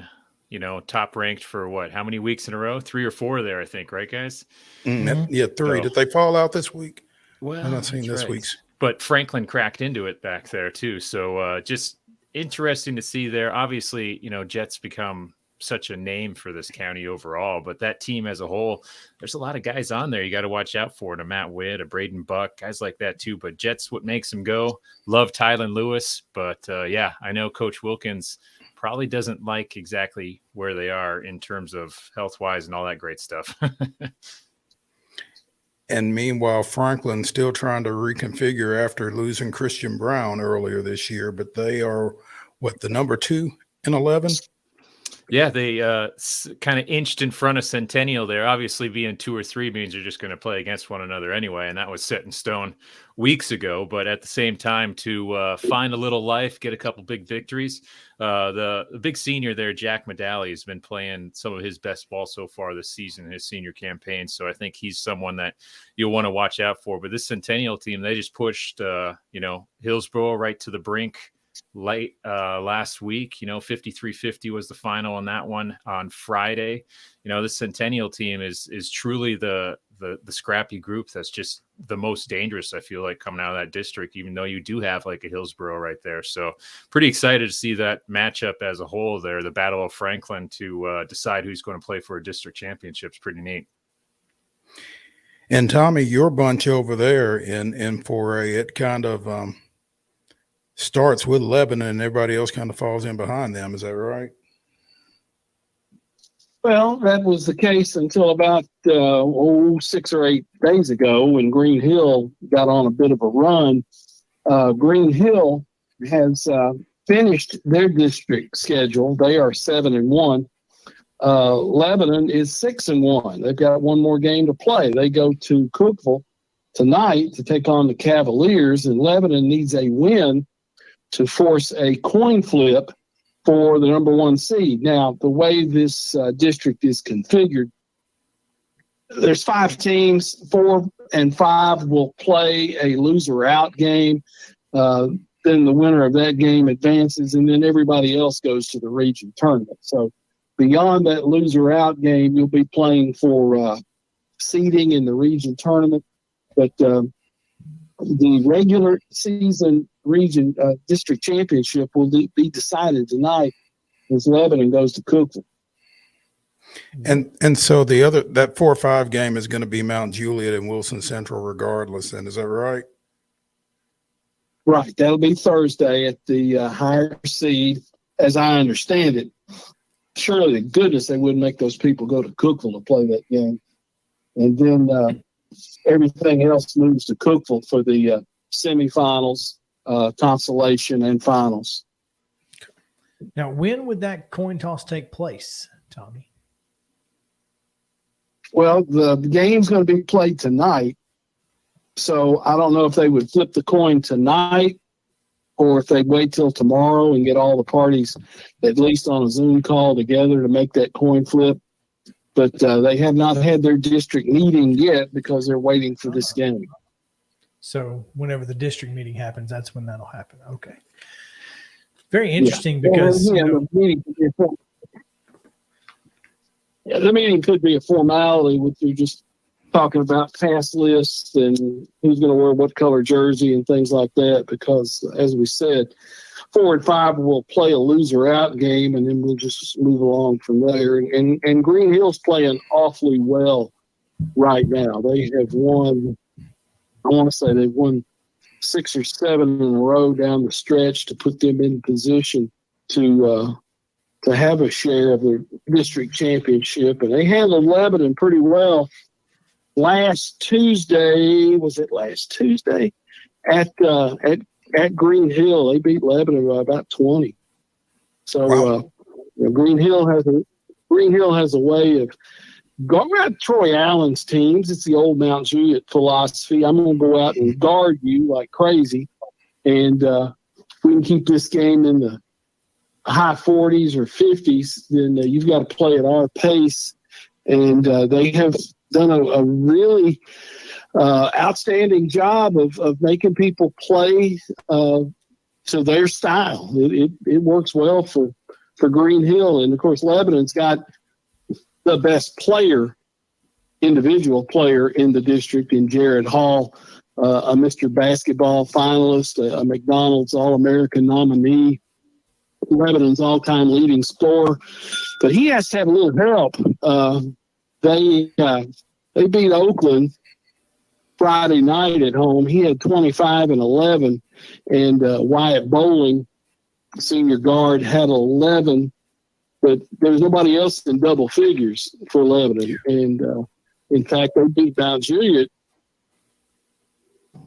top ranked for what? How many weeks in a row? 3 or 4 there, I think, right, guys? Yeah, 3. So, Did they fall out this week? well, I'm not seeing that's this right. week's. But Franklin cracked into it back there too. So just interesting to see there. Obviously, Jets become such a name for this county overall, but that team as a whole, there's a lot of guys on there you got to watch out for. A Matt Witt, a Braden Buck, guys like that too. But Jets, what makes them go? Love Tylen Lewis, but yeah, I know Coach Wilkins probably doesn't like exactly where they are in terms of health-wise and all that great stuff. And meanwhile, Franklin's still trying to reconfigure after losing Christian Brown earlier this year, but they are the number 2 in 11? Yeah, they kind of inched in front of Centennial there. Obviously, being 2 or 3 means you're just going to play against one another anyway, and that was set in stone weeks ago. But at the same time, to find a little life, get a couple big victories. The big senior there, Jack Medalley, has been playing some of his best ball so far this season, his senior campaign. So I think he's someone that you'll want to watch out for. But this Centennial team, they just pushed, Hillsborough right to the brink late last week. 53-50 was the final on that one on Friday. The Centennial team is truly the scrappy group that's just the most dangerous, I feel like, coming out of that district, even though you do have like a Hillsborough right there. So pretty excited to see that matchup as a whole there, the Battle of Franklin, to decide who's going to play for a district championship. Is pretty neat. And Tommy, your bunch over there in 4A, it kind of starts with Lebanon and everybody else kind of falls in behind them. Is that right? Well, that was the case until about 6 or 8 days ago when Green Hill got on a bit of a run. Green Hill has finished their district schedule. They are 7-1. Lebanon is 6-1. They've got one more game to play. They go to Cookeville tonight to take on the Cavaliers, and Lebanon needs a win to force a coin flip for the number 1 seed. Now, the way this district is configured, there's 5 teams. 4 and 5 will play a loser out game. Then the winner of that game advances, and then everybody else goes to the region tournament. So beyond that loser out game, you'll be playing for seeding in the region tournament. But the regular season region district championship will be decided tonight as Lebanon goes to Cookeville. And so that 4-5 game is going to be Mount Juliet and Wilson Central regardless. And is that right? Right. That'll be Thursday at the higher seed, as I understand it. Surely to goodness they wouldn't make those people go to Cookeville to play that game. And then everything else moves to Cookeville for the semifinals. consolation and finals. Now, when would that coin toss take place, Tommy? Well, the game's going to be played tonight. So I don't know if they would flip the coin tonight or if they'd wait till tomorrow and get all the parties at least on a Zoom call together to make that coin flip. But they have not had their district meeting yet because they're waiting for this game. So whenever the district meeting happens, that's when that'll happen. Okay. Very interesting because the meeting could be a formality with you just talking about pass lists and who's going to wear what color jersey and things like that. Because as we said, 4 and 5 will play a loser out game, and then we'll just move along from there. And Green Hill's playing awfully well right now. They have won. I want to say they've won 6 or 7 in a row down the stretch to put them in position to have a share of the district championship. And they handled Lebanon pretty well last Tuesday. Was it last Tuesday? At Green Hill, they beat Lebanon by about 20. So Green Hill has a way of going at Troy Allen's teams. It's the old Mount Juliet philosophy. I'm going to go out and guard you like crazy. And if we can keep this game in the high 40s or 50s, then you've got to play at our pace. And they have done a really outstanding job of making people play to their style. It works well for Green Hill. And, of course, Lebanon's got the best individual player in the district in Jared Hall, a Mr. Basketball finalist, a McDonald's All-American nominee, Lebanon's all-time leading scorer. But he has to have a little help. They beat Oakland Friday night at home. He had 25 and 11, and Wyatt Bowling, senior guard, had 11. But there's nobody else in double figures for Lebanon. And, in fact, they beat Mount Juliet,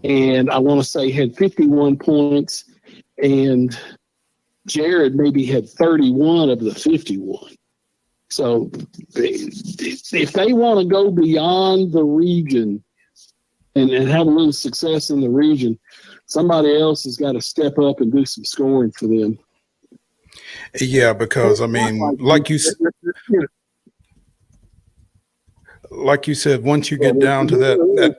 and I want to say had 51 points, and Jared maybe had 31 of the 51. So if they want to go beyond the region and have a little success in the region, somebody else has got to step up and do some scoring for them. Yeah, because I mean, like you said, once you get down to that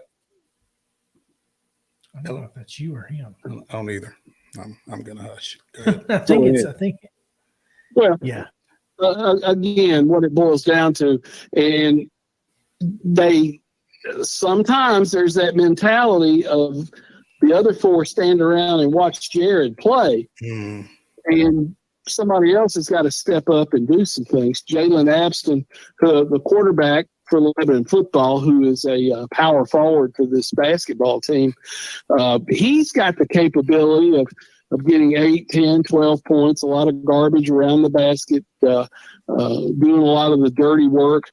I don't know if that's you or him. I don't either. I'm gonna hush. Go ahead. I think. Well, Yeah. Again, what it boils down to, and sometimes there's that mentality of the other 4 stand around and watch Jared play, and somebody else has got to step up and do some things. Jalen Abston, the quarterback for Lebanon football, who is a power forward for this basketball team, he's got the capability of getting 8, 10, 12 points, a lot of garbage around the basket, doing a lot of the dirty work.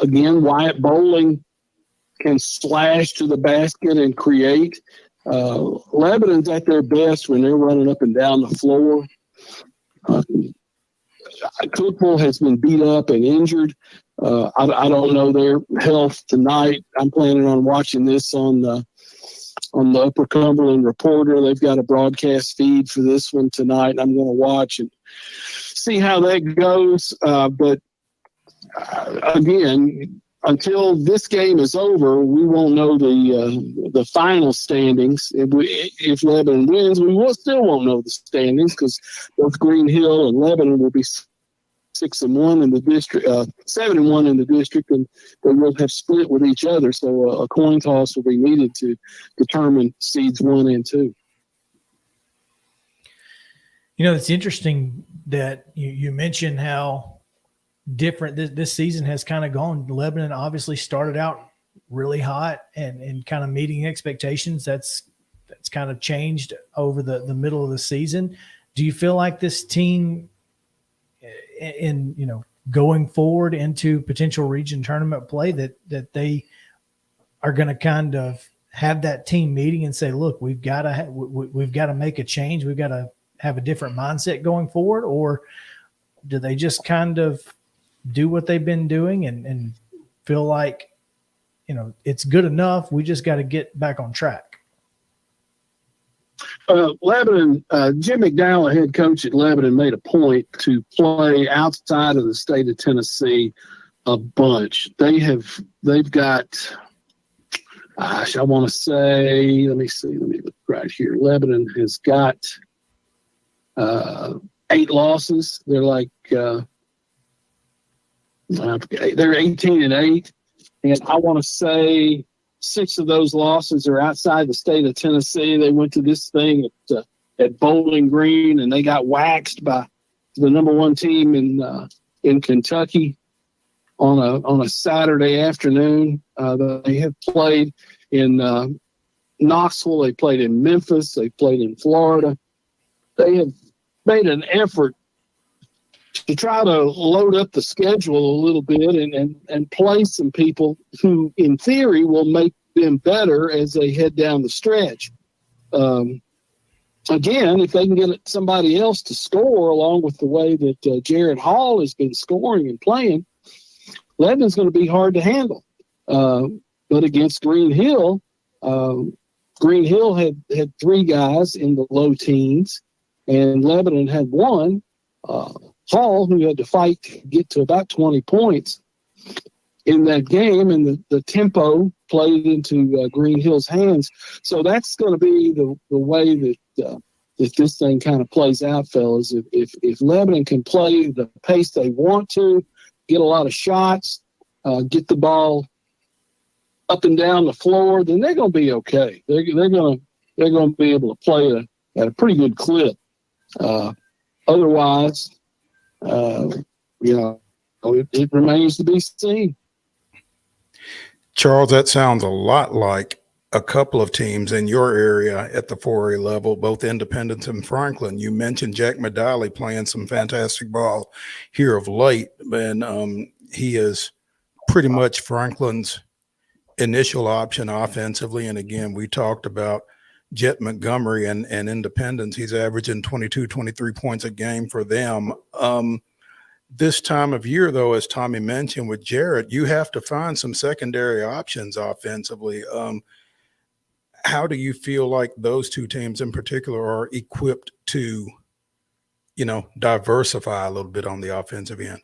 Again, Wyatt Bowling can slash to the basket and create. Lebanon's at their best when they're running up and down the floor. Cookville has been beat up and injured. I don't know their health tonight. I'm planning on watching this on the Upper Cumberland Reporter. They've got a broadcast feed for this one tonight. I'm going to watch and see how that goes. But again, until this game is over, we won't know the final standings. If Lebanon wins, we still won't know the standings because both Green Hill and Lebanon will be 6-1 in the district, 7-1 in the district, and they will have split with each other. So a coin toss will be needed to determine seeds 1 and 2. You know, it's interesting that you mentioned how different this season has kind of gone. Lebanon obviously started out really hot and kind of meeting expectations. That's kind of changed over the middle of the season. Do you feel like this team in going forward into potential region tournament play that they are going to kind of have that team meeting and say, look, we've got to make a change. We've got to have a different mindset going forward? Or do they just kind of do what they've been doing and feel like, it's good enough, we just got to get back on track? Lebanon, Jim McDowell, head coach at Lebanon, made a point to play outside of the state of Tennessee a bunch. They've got, gosh, I want to say, let me look right here. Lebanon has got 8 losses. They're like, they're 18-8. And I want to say 6 of those losses are outside the state of Tennessee. They went to this thing at Bowling Green, and they got waxed by the number 1 team in Kentucky on a Saturday afternoon. They have played in Knoxville. They played in Memphis. They played in Florida. They have made an effort to try to load up the schedule a little bit and play some people who, in theory, will make them better as they head down the stretch. Again, if they can get somebody else to score along with the way that Jared Hall has been scoring and playing, Lebanon's going to be hard to handle. But against Green Hill had 3 guys in the low teens, and Lebanon had 1. Hall, who had to fight to get to about 20 points in that game, and the tempo played into Green Hill's hands. So that's going to be the way that this thing kind of plays out, fellas. If Lebanon can play the pace they want to, get a lot of shots, get the ball up and down the floor, then they're going to be okay. They're going to be able to play at a pretty good clip. Otherwise, it remains to be seen. Charles, that sounds a lot like a couple of teams in your area at the 4A level, both Independence and Franklin. You mentioned Jack Medali playing some fantastic ball here of late, and he is pretty much Franklin's initial option offensively. And again, we talked about Jet Montgomery and Independence. He's averaging 22, 23 points a game for them. This time of year, though, as Tommy mentioned with Jarrett, you have to find some secondary options offensively. How do you feel like those 2 teams in particular are equipped to, diversify a little bit on the offensive end?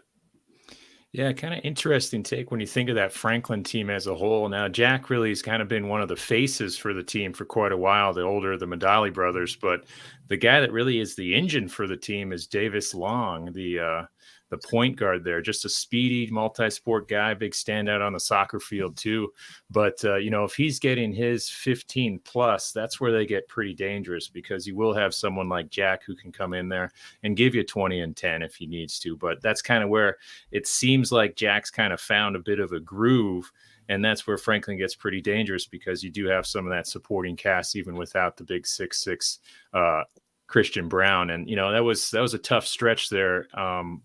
Yeah, kind of interesting take when you think of that Franklin team as a whole. Now, Jack really has kind of been one of the faces for the team for quite a while, the older, the Medali brothers. But the guy that really is the engine for the team is Davis Long, the point guard there. Just a speedy, multi-sport guy, big standout on the soccer field too. But, if he's getting his 15 plus, that's where they get pretty dangerous, because you will have someone like Jack who can come in there and give you 20 and 10 if he needs to. But that's kind of where it seems like Jack's kind of found a bit of a groove. And that's where Franklin gets pretty dangerous, because you do have some of that supporting cast, even without the big 6'6" Christian Brown. And, that was a tough stretch there,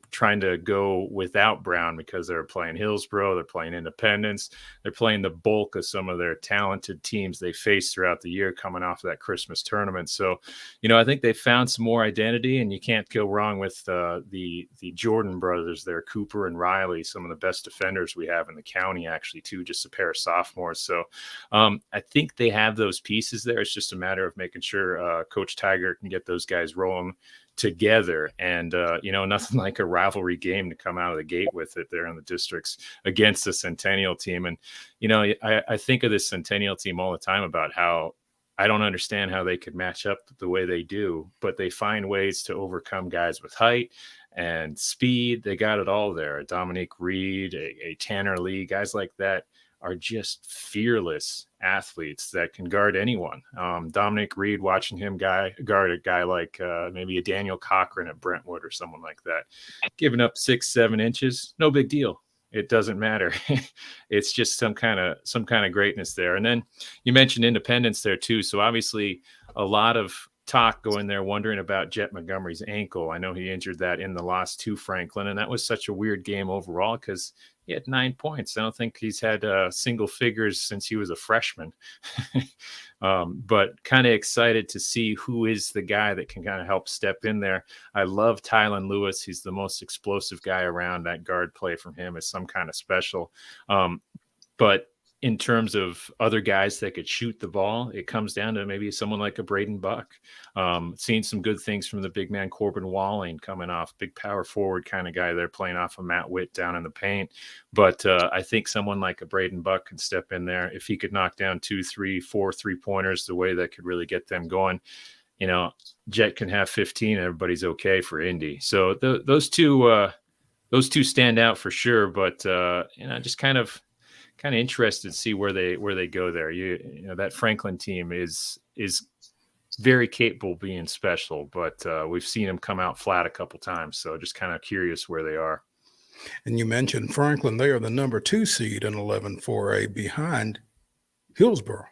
trying to go without Brown, because they're playing Hillsborough, they're playing Independence, they're playing the bulk of some of their talented teams they faced throughout the year coming off of that Christmas tournament. So, I think they found some more identity, and you can't go wrong with the Jordan brothers there, Cooper and Riley, some of the best defenders we have in the county, actually, too, just a pair of sophomores. So I think they have those pieces there. It's just a matter of making sure Coach Tiger can get those guys rolling together, and nothing like a rivalry game to come out of the gate with it there in the districts against the Centennial team. And I think of this Centennial team all the time about how I don't understand how they could match up the way they do, but they find ways to overcome guys with height and speed. They got it all there. Dominique Reed, a Tanner Lee, guys like that are just fearless athletes that can guard anyone. Dominic Reed, watching him guard a guy like maybe a Daniel Cochran at Brentwood or someone like that, giving up 6-7 inches, no big deal. It doesn't matter. It's just some kind of greatness there. And then you mentioned Independence there too. So obviously a lot of talk going there, wondering about Jet Montgomery's ankle. I know he injured that in the loss to Franklin, and that was such a weird game overall, because he had 9 points. I don't think he's had single figures since he was a freshman. But kind of excited to see who is the guy that can kind of help step in there. I love Tylen Lewis. He's the most explosive guy around. That guard play from him is some kind of special. But in terms of other guys that could shoot the ball, it comes down to maybe someone like a Braden Buck. Seeing some good things from the big man Corbin Walling coming off, big power forward kind of guy there playing off of Matt Witt down in the paint. But I think someone like a Braden Buck can step in there. If he could knock down 2, 3, 4 3-pointers, the way that could really get them going. You know, Jet can have 15, everybody's okay for Indy. So those two stand out for sure. But just kind of interested to see where they go there. You know that Franklin team is very capable of being special, but we've seen them come out flat a couple times. So just kind of curious where they are. And you mentioned Franklin. They are the number 2 seed in 11-4A behind Hillsborough.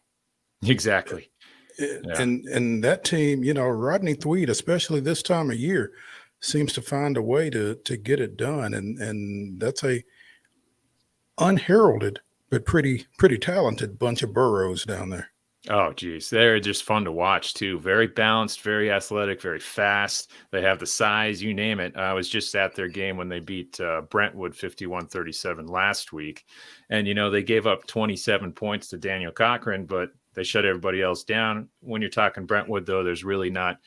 Exactly. Yeah. And that team, you know, Rodney Thweed, especially this time of year, seems to find a way to get it done. And that's a unheralded but pretty talented bunch of burros down there. Oh, geez. They're just fun to watch, too. Very balanced, very athletic, very fast. They have the size, you name it. I was just at their game when they beat Brentwood 51-37 last week. And, you know, they gave up 27 points to Daniel Cochran, but they shut everybody else down. When you're talking Brentwood, though, there's really not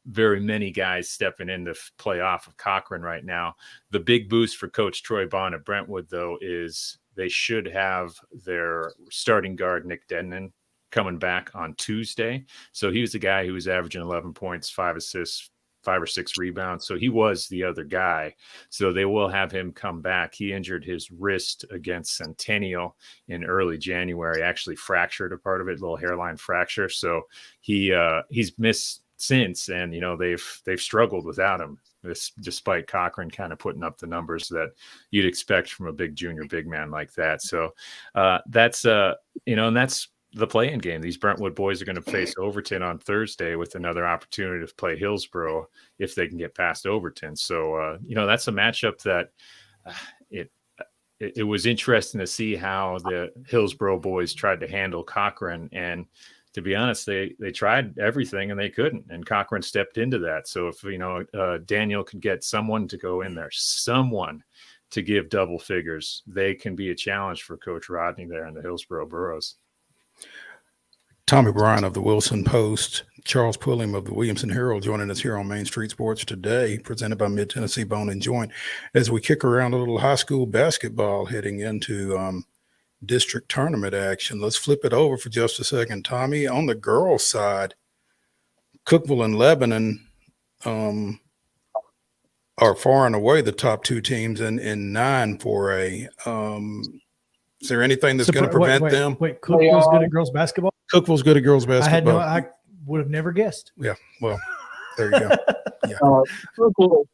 very many guys stepping in to play off of Cochran right now. The big boost for Coach Troy Bond at Brentwood, though, is they should have their starting guard, Nick Denman, coming back on Tuesday. So he was the guy who was averaging 11 points, 5 assists, 5 or 6 rebounds. So he was the other guy. So they will have him come back. He injured his wrist against Centennial in early January, actually fractured a part of it, a little hairline fracture. So he's missed since, and, you know, they've struggled without him, despite Cochran kind of putting up the numbers that you'd expect from a big junior big man like that. So that's and that's the play-in game. These Brentwood boys are going to face Overton on Thursday with another opportunity to play Hillsborough if they can get past Overton. So that's a matchup that it was interesting to see how the Hillsborough boys tried to handle Cochran, and to be honest, they tried everything and they couldn't, and Cochran stepped into that. So if Daniel could get someone to go in there, someone to give double figures, they can be a challenge for Coach Rodney there in the Hillsborough Burros. Tommy Bryan of the Wilson Post, Charles Pulliam of the Williamson Herald joining us here on Main Street Sports today, presented by Mid-Tennessee Bone and Joint, as we kick around a little high school basketball heading into district tournament action. Let's flip it over for just a second, Tommy. On the girls' side, Cookeville and Lebanon are far and away the top 2 teams in 9-4A. Is there anything that's going to prevent them? Wait, Cookeville's good at girls basketball? Cookeville's good at girls basketball. I would have never guessed. Yeah, well, there you go. Yeah. Cookeville,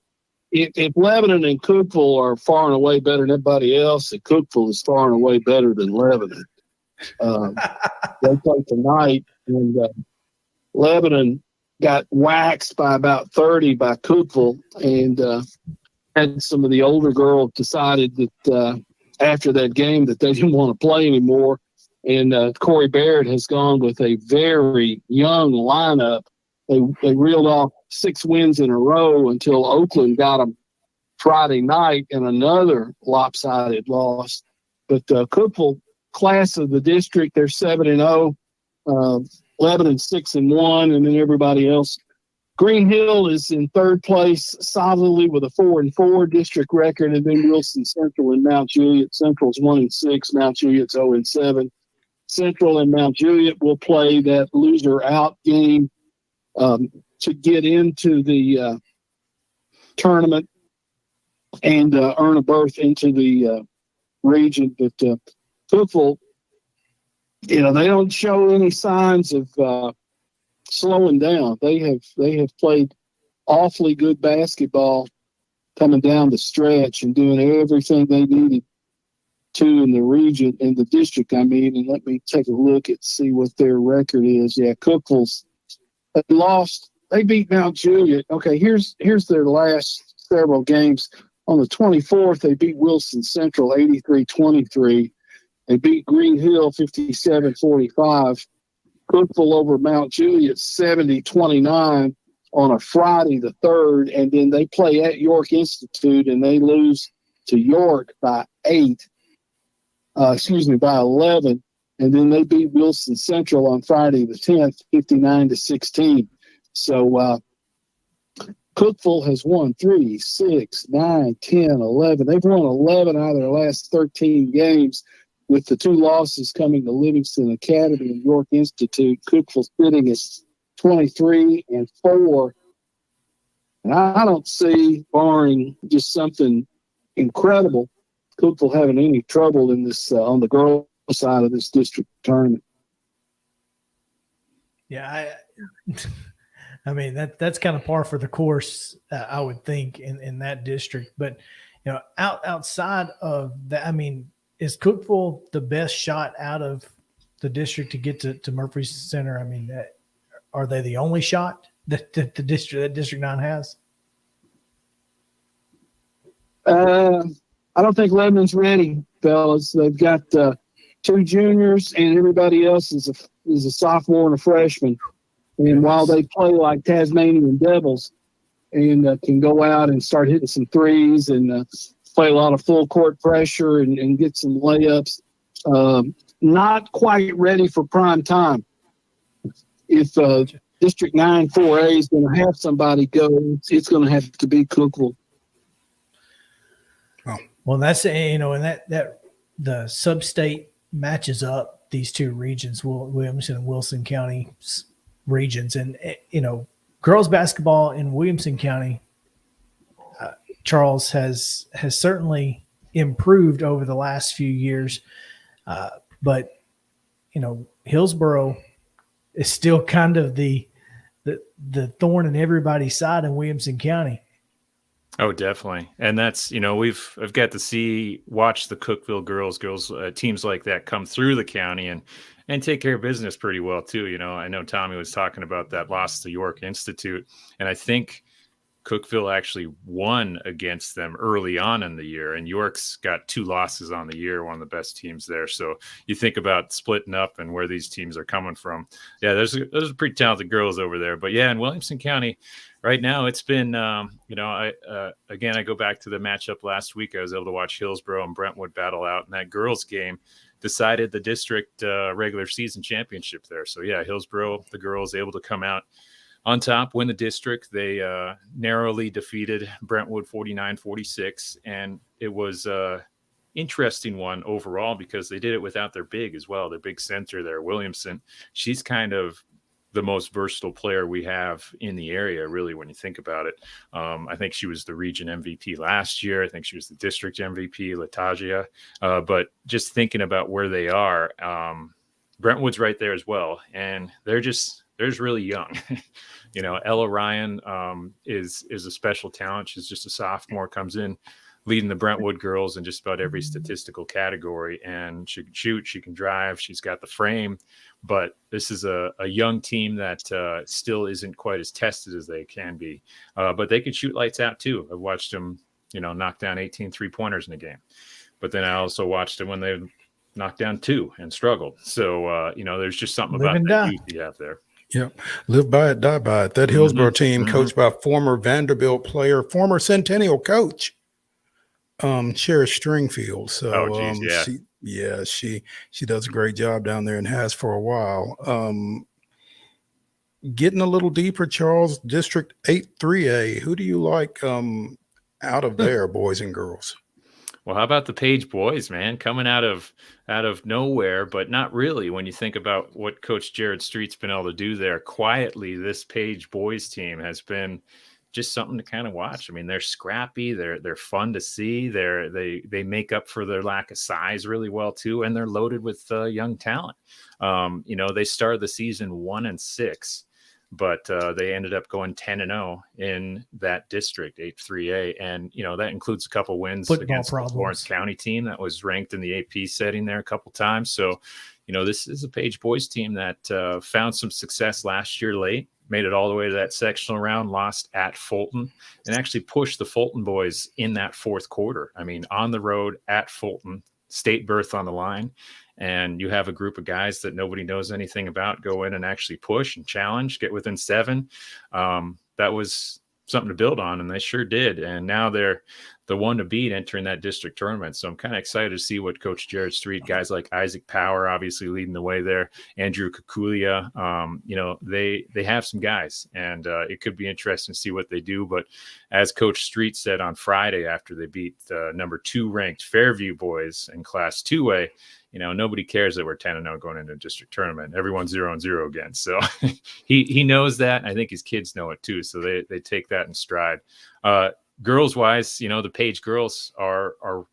if Lebanon and Cookeville are far and away better than everybody else, then Cookeville is far and away better than Lebanon. They play tonight, and Lebanon got waxed by about 30 by Cookeville, and had some of the older girls decided that after that game that they didn't want to play anymore. And Corey Barrett has gone with a very young lineup. They reeled off 6 wins in a row until Oakland got them Friday night in another lopsided loss. But Cookeville, class of the district, they're 7-0. Lebanon 6-1, and then everybody else. Green Hill is in 3rd place solidly with a 4-4 district record, and then Wilson Central and Mount Juliet. Central's 1-6, Mount Juliet's 0-7. Central and Mount Juliet will play that loser out game to get into the tournament and earn a berth into the region. But Cookeville, they don't show any signs of slowing down. They have played awfully good basketball coming down the stretch and doing everything they needed to in the region, in the district, and let me take a look and see what their record is. Yeah, Cookeville's lost. They beat Mount Juliet. Okay, here's their last several games. On the 24th, they beat Wilson Central 83-23. They beat Green Hill 57-45. Cookville over Mount Juliet 70-29 on a Friday the 3rd. And then they play at York Institute, and they lose to York by 11. And then they beat Wilson Central on Friday the 10th, 59-16. So Cookville has won 3, 6, 9, 10, 11. They've won 11 out of their last 13 games, with the 2 losses coming to Livingston Academy and York Institute. Cookville sitting at 23-4. And I don't see, barring just something incredible, Cookville having any trouble in this on the girls' side of this district tournament. Yeah, I mean that's kind of par for the course, I would think, in that district. But outside of that, I mean, is Cookville the best shot out of the district to get to Murphy Center? I mean, are they the only shot that the District 9 has? I don't think Lebanon's ready, fellas. They've got 2 juniors, and everybody else is a sophomore and a freshman. And while they play like Tasmanian Devils and can go out and start hitting some threes and play a lot of full court pressure and get some layups, not quite ready for prime time. If District 9 4A is going to have somebody go, it's going to have to be Cookville. Well, that's and that the sub-state matches up these 2 regions, Williamson and Wilson County regions, and girls basketball in Williamson County, Charles has certainly improved over the last few years, but Hillsboro is still kind of the thorn in everybody's side in Williamson County. Oh, definitely. And that's, I've got to watch the Cookville girls teams like that come through the county and take care of business pretty well too. I know Tommy was talking about that loss to York Institute, and I think Cookville actually won against them early on in the year, and York's got 2 losses on the year, one of the best teams there. So you think about splitting up and where these teams are coming from. Yeah, those are pretty talented girls over there. But yeah, in Williamson County right now, it's been, I go back to the matchup last week. I was able to watch Hillsboro and Brentwood battle out, and that girls game decided the district regular season championship there. So yeah, Hillsboro, the girls, able to come out on top, win the district. They narrowly defeated Brentwood 49-46, and it was interesting one overall because they did it without their big as well. Their big center there, Williamson. She's kind of the most versatile player we have in the area, really, when you think about it. I think she was the region MVP last year. I think she was the district MVP, Latagia. But just thinking about where they are, Brentwood's right there as well, and they're really young. Ella Ryan is a special talent. She's just a sophomore, comes in leading the Brentwood girls in just about every statistical category, and she can shoot, she can drive, she's got the frame. But this is a young team that still isn't quite as tested as they can be. But they can shoot lights out too. I've watched them, knock down 18 3-pointers in a game. But then I also watched them when they knocked down 2 and struggled. So, there's just something about that youth you have there. Yep. Live by it, die by it. That Hillsboro team coached by former Vanderbilt player, former Centennial coach, Sheriff Stringfield. So she does a great job down there and has for a while. Getting a little deeper, Charles, District 8 3A. Who do you like out of there, boys and girls? Well, how about the Page boys, man, coming out of nowhere, but not really when you think about what Coach Jared Street's been able to do there. Quietly, this Page boys team has been just something to kind of watch. I mean, they're scrappy, they're fun to see. They make up for their lack of size really well too, and they're loaded with young talent. They started the season 1-6. But they ended up going 10-0 in that district, 8-3A. And, that includes a couple wins against the Lawrence County team that was ranked in the AP setting there a couple times. So, this is a Page boys team that found some success last year late. made it all the way to that sectional round, lost at Fulton, and actually pushed the Fulton boys in that fourth quarter. I mean, on the road at Fulton, state berth on the line, and you have a group of guys that nobody knows anything about go in and actually push and challenge, get within 7. That was something to build on, and they sure did. And now they're the one to beat entering that district tournament. So I'm kind of excited to see what Coach Jared Street, guys like Isaac Power, obviously leading the way there, Andrew Kukulia, they have some guys, and it could be interesting to see what they do. But as Coach Street said on Friday after they beat the number 2 ranked Fairview boys in Class 2A, nobody cares that we're 10-0 going into a district tournament. Everyone's 0-0 again. So he knows that. I think his kids know it too. So they take that in stride. Girls wise, the Page girls are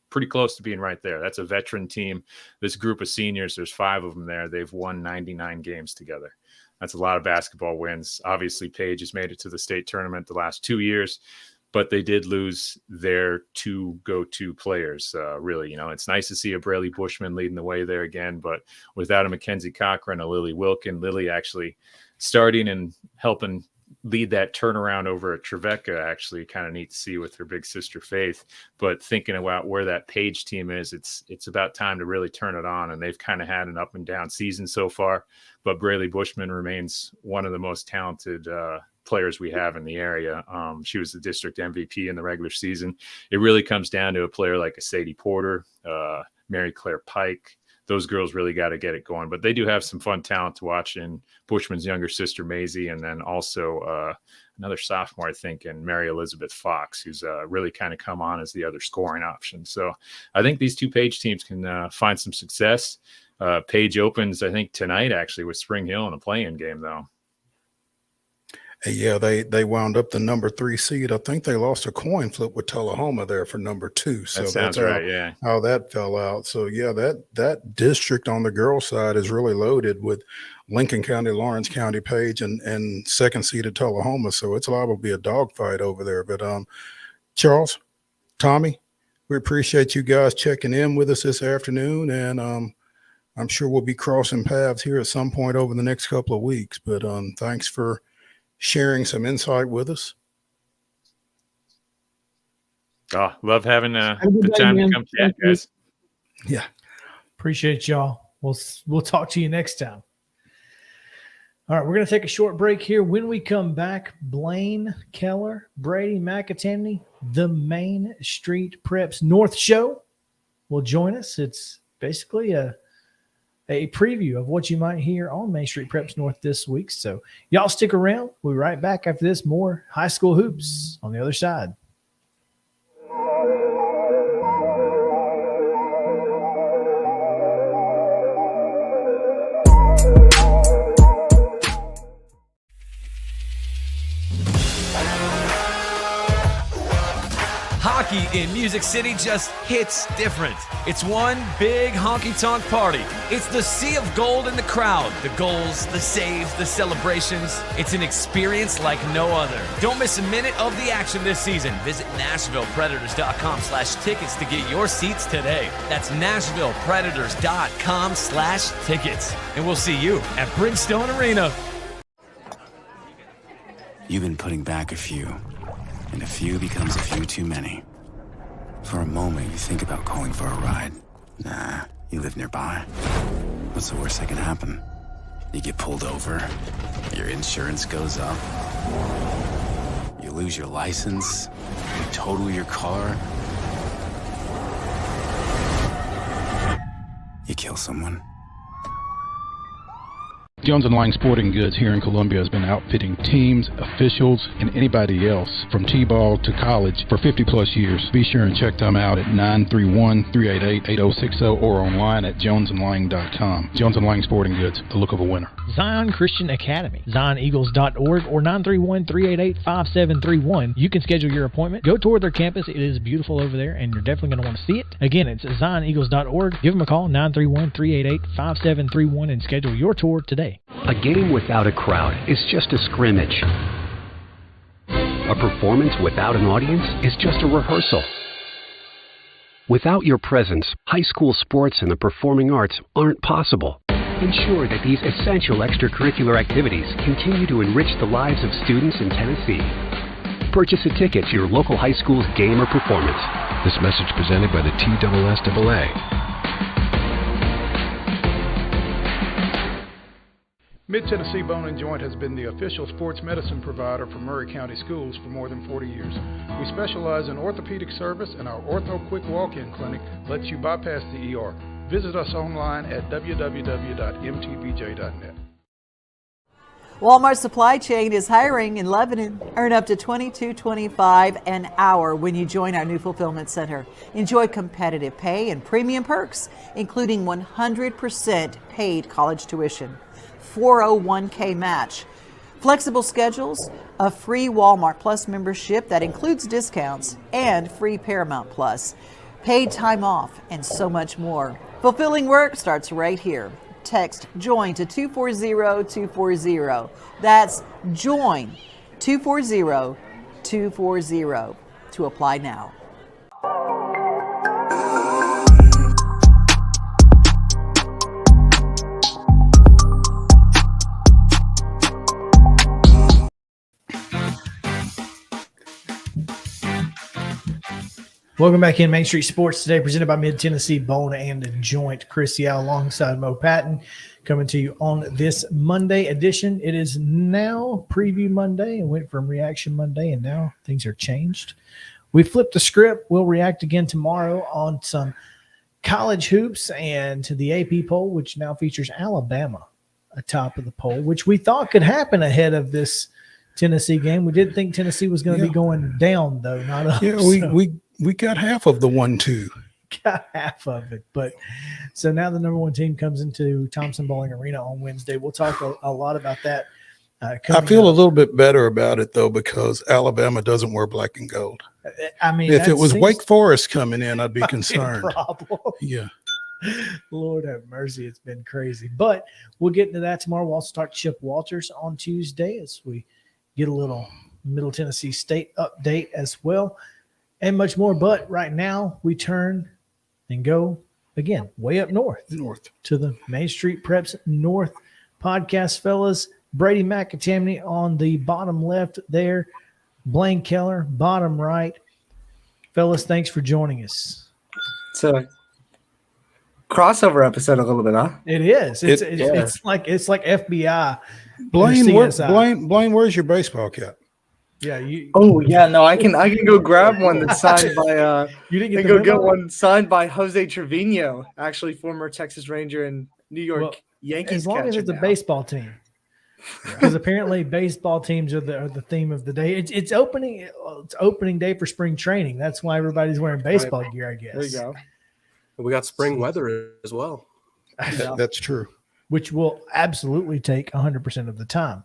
pretty close to being right there. That's a veteran team. This group of seniors, there's 5 of them there. They've won 99 games together. That's a lot of basketball wins. Obviously, Page has made it to the state tournament the last 2 years, but they did lose their 2 go-to players. Really, it's nice to see a Braley Bushman leading the way there again, but without a Mackenzie Cochran, a Lily Wilkin, Lily actually starting and helping lead that turnaround over at Trevecca, actually kind of neat to see with her big sister Faith. But thinking about where that Page team is, it's about time to really turn it on, and they've kind of had an up and down season so far, but Braley Bushman remains one of the most talented players we have in the area. She was the district MVP in the regular season. It really comes down to a player like a Sadie Porter, Mary Claire Pike. Those girls really got to get it going, but they do have some fun talent to watch in Bushman's younger sister, Maisie, and then also another sophomore, I think, and Mary Elizabeth Fox, who's really kind of come on as the other scoring option. So I think these 2 Page teams can find some success. Page opens, I think, tonight, actually, with Spring Hill in a play-in game, though. Yeah, they wound up the number 3 seed. I think they lost a coin flip with Tullahoma there for number 2. So that sounds right. Yeah, how that fell out. So yeah, that district on the girls' side is really loaded with Lincoln County, Lawrence County, Page, and second seeded Tullahoma. So it's liable to be a dogfight over there. But Charles, Tommy, we appreciate you guys checking in with us this afternoon, and I'm sure we'll be crossing paths here at some point over the next couple of weeks. But thanks for sharing some insight with us. Oh, love having the time to come chat, guys. Yeah, appreciate y'all. We'll talk to you next time. All right, we're going to take a short break here. When we come back, Blaine, Keller, Brady, McAtamney, the Main Street Preps North Show will join us. It's basically a preview of what you might hear on Main Street Preps North this week. So y'all stick around. We'll be right back after this. More high school hoops on the other side. Hockey in Music City just hits different. It's one big honky-tonk party. It's the sea of gold in the crowd. The goals, the saves, the celebrations. It's an experience like no other. Don't miss a minute of the action this season. Visit NashvillePredators.com/tickets to get your seats today. That's NashvillePredators.com/tickets. And we'll see you at Bridgestone Arena. You've been putting back a few, and a few becomes a few too many. For a moment, you think about calling for a ride. Nah, you live nearby. What's the worst that can happen? You get pulled over, your insurance goes up, you lose your license, you total your car, you kill someone. Jones & Lang Sporting Goods here in Columbia has been outfitting teams, officials, and anybody else from T-ball to college for 50-plus years. Be sure and check them out at 931-388-8060 or online at jonesandlang.com. Jones & Lang Sporting Goods, the look of a winner. Zion Christian Academy, ZionEagles.org or 931-388-5731. You can schedule your appointment. Go tour their campus. It is beautiful over there, and you're definitely going to want to see it. Again, it's ZionEagles.org. Give them a call, 931-388-5731, and schedule your tour today. A game without a crowd is just a scrimmage. A performance without an audience is just a rehearsal. Without your presence, high school sports and the performing arts aren't possible. Ensure that these essential extracurricular activities continue to enrich the lives of students in Tennessee. Purchase a ticket to your local high school's game or performance. This message presented by the TSSAA. Mid-Tennessee Bone and Joint has been the official sports medicine provider for Murray County Schools for more than 40 years. We specialize in orthopedic service, and our Ortho Quick Walk-In Clinic lets you bypass the ER. Visit us online at www.mtbj.net. Walmart Supply Chain is hiring in Lebanon. Earn up to $22.25 an hour when you join our new fulfillment center. Enjoy competitive pay and premium perks, including 100% paid college tuition, 401k match, flexible schedules, a free Walmart Plus membership that includes discounts, and free Paramount Plus, paid time off, and so much more. Fulfilling work starts right here. Text JOIN to 240-240. That's JOIN 240-240 to apply now. Welcome back in Main Street Sports today, presented by Mid-Tennessee Bone and Joint. Chris Yow alongside Mo Patton, coming to you on this Monday edition. It is now Preview Monday and went from Reaction Monday, and now things are changed. We flipped the script. We'll react again tomorrow on some college hoops and to the AP poll, which now features Alabama atop of the poll, which we thought could happen ahead of this Tennessee game. We did think Tennessee was going to be going down, though, not up. Yeah, we got half of the 1-2. Got half of it. But so now the number one team comes into Thompson Bowling Arena on Wednesday. We'll talk a lot about that. I feel a little bit better about it, though, because Alabama doesn't wear black and gold. I mean, if it was Wake Forest coming in, I'd be concerned. Yeah. Lord have mercy. It's been crazy. But we'll get into that tomorrow. We'll also talk to Chip Walters on Tuesday as we get a little Middle Tennessee State update as well, and much more. But right now we turn and go again way up north to the Main Street Preps North podcast, fellas. Brady McAtamney on the bottom left there, Blaine Keller bottom right. Fellas, thanks for joining us. It's a crossover episode a little bit, huh? It is. It's like FBI. Blaine, where's your baseball cap? Yeah. I can go grab one that's signed by you didn't get one signed by Jose Trevino, actually former Texas Ranger and New York Yankees. As long as it's a baseball team, because apparently baseball teams are the theme of the day. It's opening day for spring training. That's why everybody's wearing baseball gear, I guess. There you go. We got spring weather as well. That's true. Which will absolutely take 100% of the time.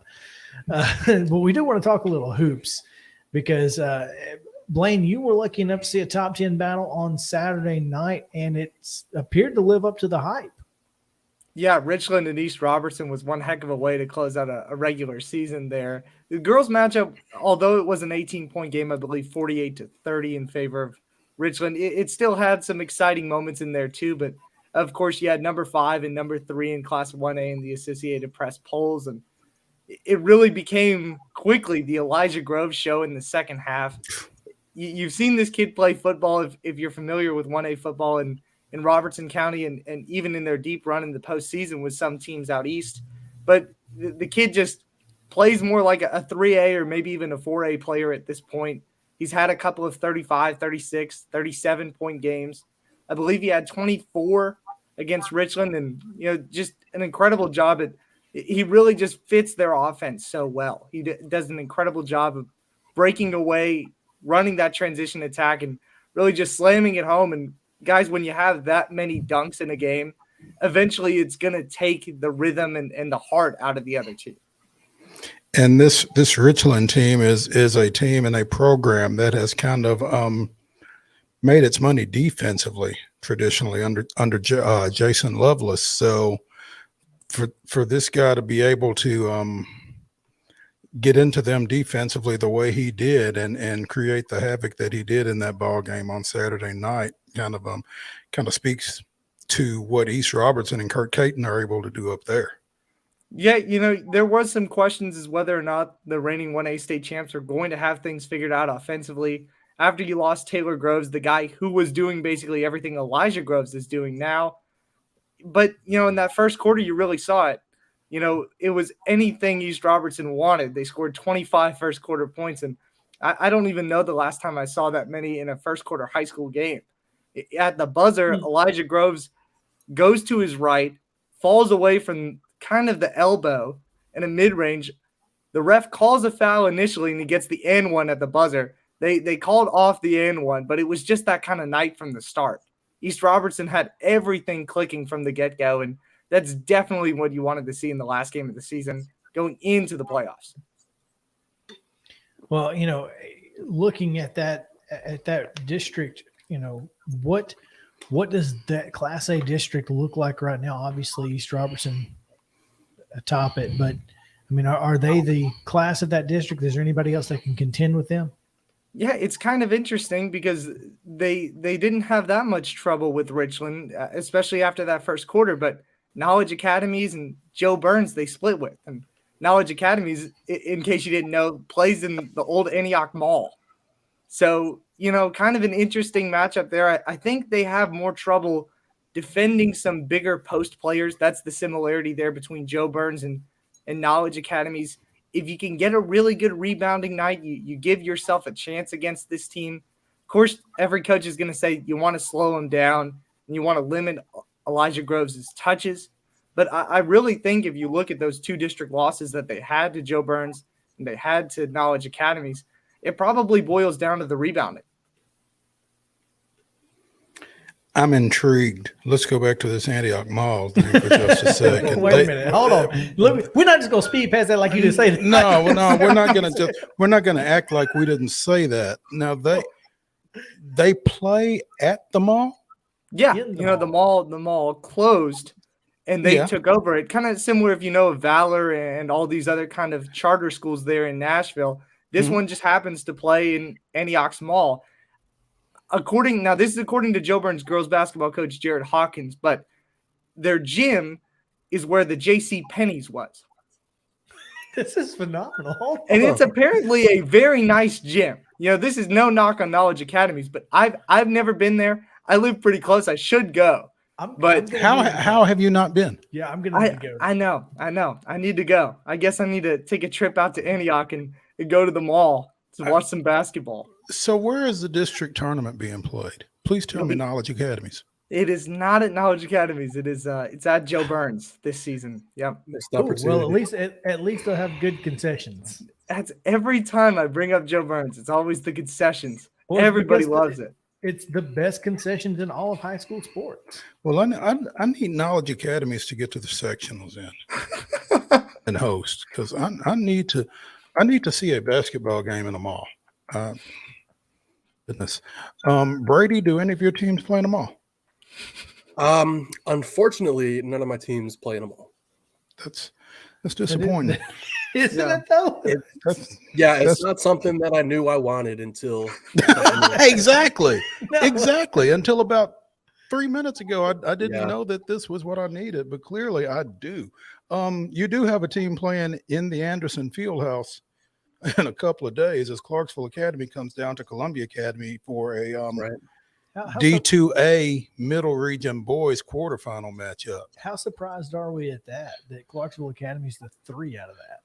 But we do want to talk a little hoops because, Blaine, you were lucky enough to see a top 10 battle on Saturday night, and it appeared to live up to the hype. Yeah, Richland and East Robertson was one heck of a way to close out a regular season there. The girls' matchup, although it was an 18-point game, I believe 48-30 in favor of Richland, it still had some exciting moments in there too, but of course, you had number 5 and number 3 in Class 1A in the Associated Press polls, and it really became quickly the Elijah Grove show in the second half. You've seen this kid play football if you're familiar with 1A football in Robertson County and even in their deep run in the postseason with some teams out east. But the kid just plays more like a 3A or maybe even a 4A player at this point. He's had a couple of 35, 36, 37-point games. I believe he had 24 against Richland, and just an incredible job he really just fits their offense so well. He does an incredible job of breaking away, running that transition attack, and really just slamming it home. And guys, when you have that many dunks in a game, eventually it's going to take the rhythm and the heart out of the other team. And this Richland team is a team and a program that has kind of made its money defensively traditionally under Jason Lovelace. So for this guy to be able to get into them defensively the way he did and create the havoc that he did in that ball game on Saturday night kind of speaks to what East Robertson and Kirk Caton are able to do up there. Yeah, there was some questions as whether or not the reigning 1A state champs are going to have things figured out offensively. After you lost Taylor Groves, the guy who was doing basically everything Elijah Groves is doing now. But, in that first quarter, you really saw it. It was anything East Robertson wanted. They scored 25 first quarter points, and I don't even know the last time I saw that many in a first quarter high school game. At the buzzer, Elijah Groves goes to his right, falls away from kind of the elbow in a mid-range. The ref calls a foul initially, and he gets the and one at the buzzer. They called off the and one, but it was just that kind of night from the start. East Robertson had everything clicking from the get-go, and that's definitely what you wanted to see in the last game of the season going into the playoffs. Well, looking at that district, what does that Class A district look like right now? Obviously, East Robertson atop it, but I mean, are they the class of that district? Is there anybody else that can contend with them? Yeah, it's kind of interesting because they didn't have that much trouble with Richland, especially after that first quarter. But Knowledge Academies and Joe Burns, they split with. And Knowledge Academies, in case you didn't know, plays in the old Antioch Mall. So, kind of an interesting matchup there. I think they have more trouble defending some bigger post players. That's the similarity there between Joe Burns and Knowledge Academies. If you can get a really good rebounding night, you give yourself a chance against this team. Of course, every coach is going to say you want to slow them down and you want to limit Elijah Groves' touches. But I really think if you look at those two district losses that they had to Joe Burns and they had to Knowledge Academies, it probably boils down to the rebounding. I'm intrigued. Let's go back to this Antioch Mall thing for just a second. Wait a minute. Hold on. We're not just going to speed past that like you just say that. No, we're not going to we're not going to act like we didn't say that. Now they play at the mall. Yeah, the mall closed and they took over it. Kind of similar if Valor and all these other kind of charter schools there in Nashville. This one just happens to play in Antioch's mall. This is according to Joe Burns' girls basketball coach Jared Hawkins, but their gym is where the J.C. Penney's was. This is phenomenal. And it's apparently a very nice gym. This is no knock on Knowledge Academies, but I've never been there. I live pretty close. I should go. How have you not been? Yeah, I'm going to go. I know. I need to go. I guess I need to take a trip out to Antioch and go to the mall to watch some basketball. So where is the district tournament being played? Please tell me Knowledge Academies. It is not at Knowledge Academies. It is it's at Joe Burns this season. Yep. Well, at least they'll have good concessions. That's every time I bring up Joe Burns, it's always the concessions. Well, everybody loves it. It's the best concessions in all of high school sports. Well, I need Knowledge Academies to get to the sectionals in and host because I need to see a basketball game in the mall. Goodness. Brady, do any of your teams play in the mall? Unfortunately, none of my teams play in them all. That's disappointing. Isn't it though? It's not something that I knew I wanted until exactly. Until about 3 minutes ago, I didn't know that this was what I needed, but clearly I do. You do have a team playing in the Anderson Fieldhouse in a couple of days as Clarksville Academy comes down to Columbia Academy for a D2A Middle Region Boys quarterfinal matchup. How surprised are we at that Clarksville Academy is the 3 out of that?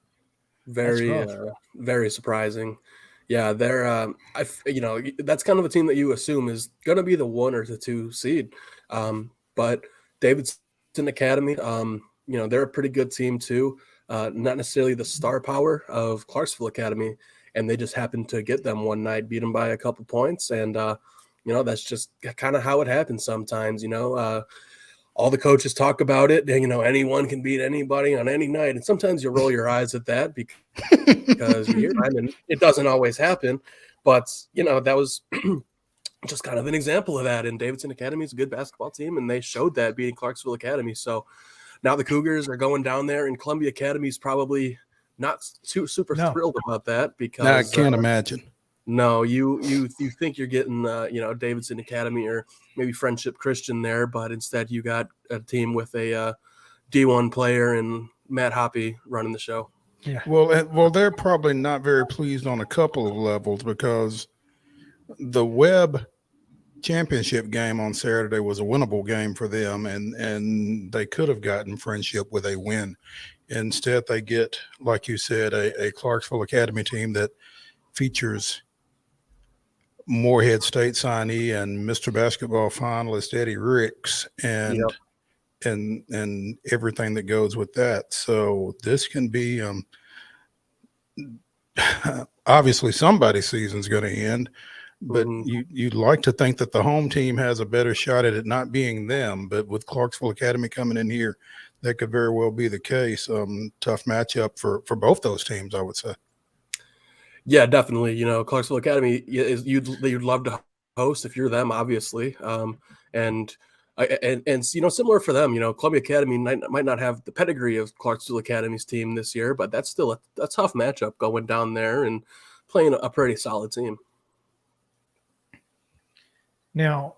Very surprising. Yeah, they're that's kind of a team that you assume is going to be the 1 or the 2 seed. But Davidson Academy, they're a pretty good team too. Not necessarily the star power of Clarksville Academy, and they just happened to get them one night, beat them by a couple points, and that's just kind of how it happens sometimes. All the coaches talk about it, and anyone can beat anybody on any night, and sometimes you roll your eyes at that because it doesn't always happen. But that was just kind of an example of that. And Davidson Academy is a good basketball team, and they showed that beating Clarksville Academy. So now the Cougars are going down there, and Columbia Academy is probably not super thrilled about that because I can't imagine. No, you think you're getting Davidson Academy or maybe Friendship Christian there, but instead you got a team with a D1 player and Matt Hoppy running the show. Yeah. Well, they're probably not very pleased on a couple of levels because the Webb championship game on Saturday was a winnable game for them, and they could have gotten Friendship with a win. Instead, they get, like you said, a Clarksville Academy team that features Moorhead State signee and Mr. Basketball finalist Eddie Ricks and everything that goes with that. So this can be obviously somebody's season's going to end, but you'd like to think that the home team has a better shot at it not being them. But with Clarksville Academy coming in here, that could very well be the case. Tough matchup for both those teams, I would say. Yeah, definitely. Clarksville Academy is you'd love to host if you're them, obviously. And similar for them, Columbia Academy might not have the pedigree of Clarksville Academy's team this year, but that's still a tough matchup going down there and playing a pretty solid team. Now,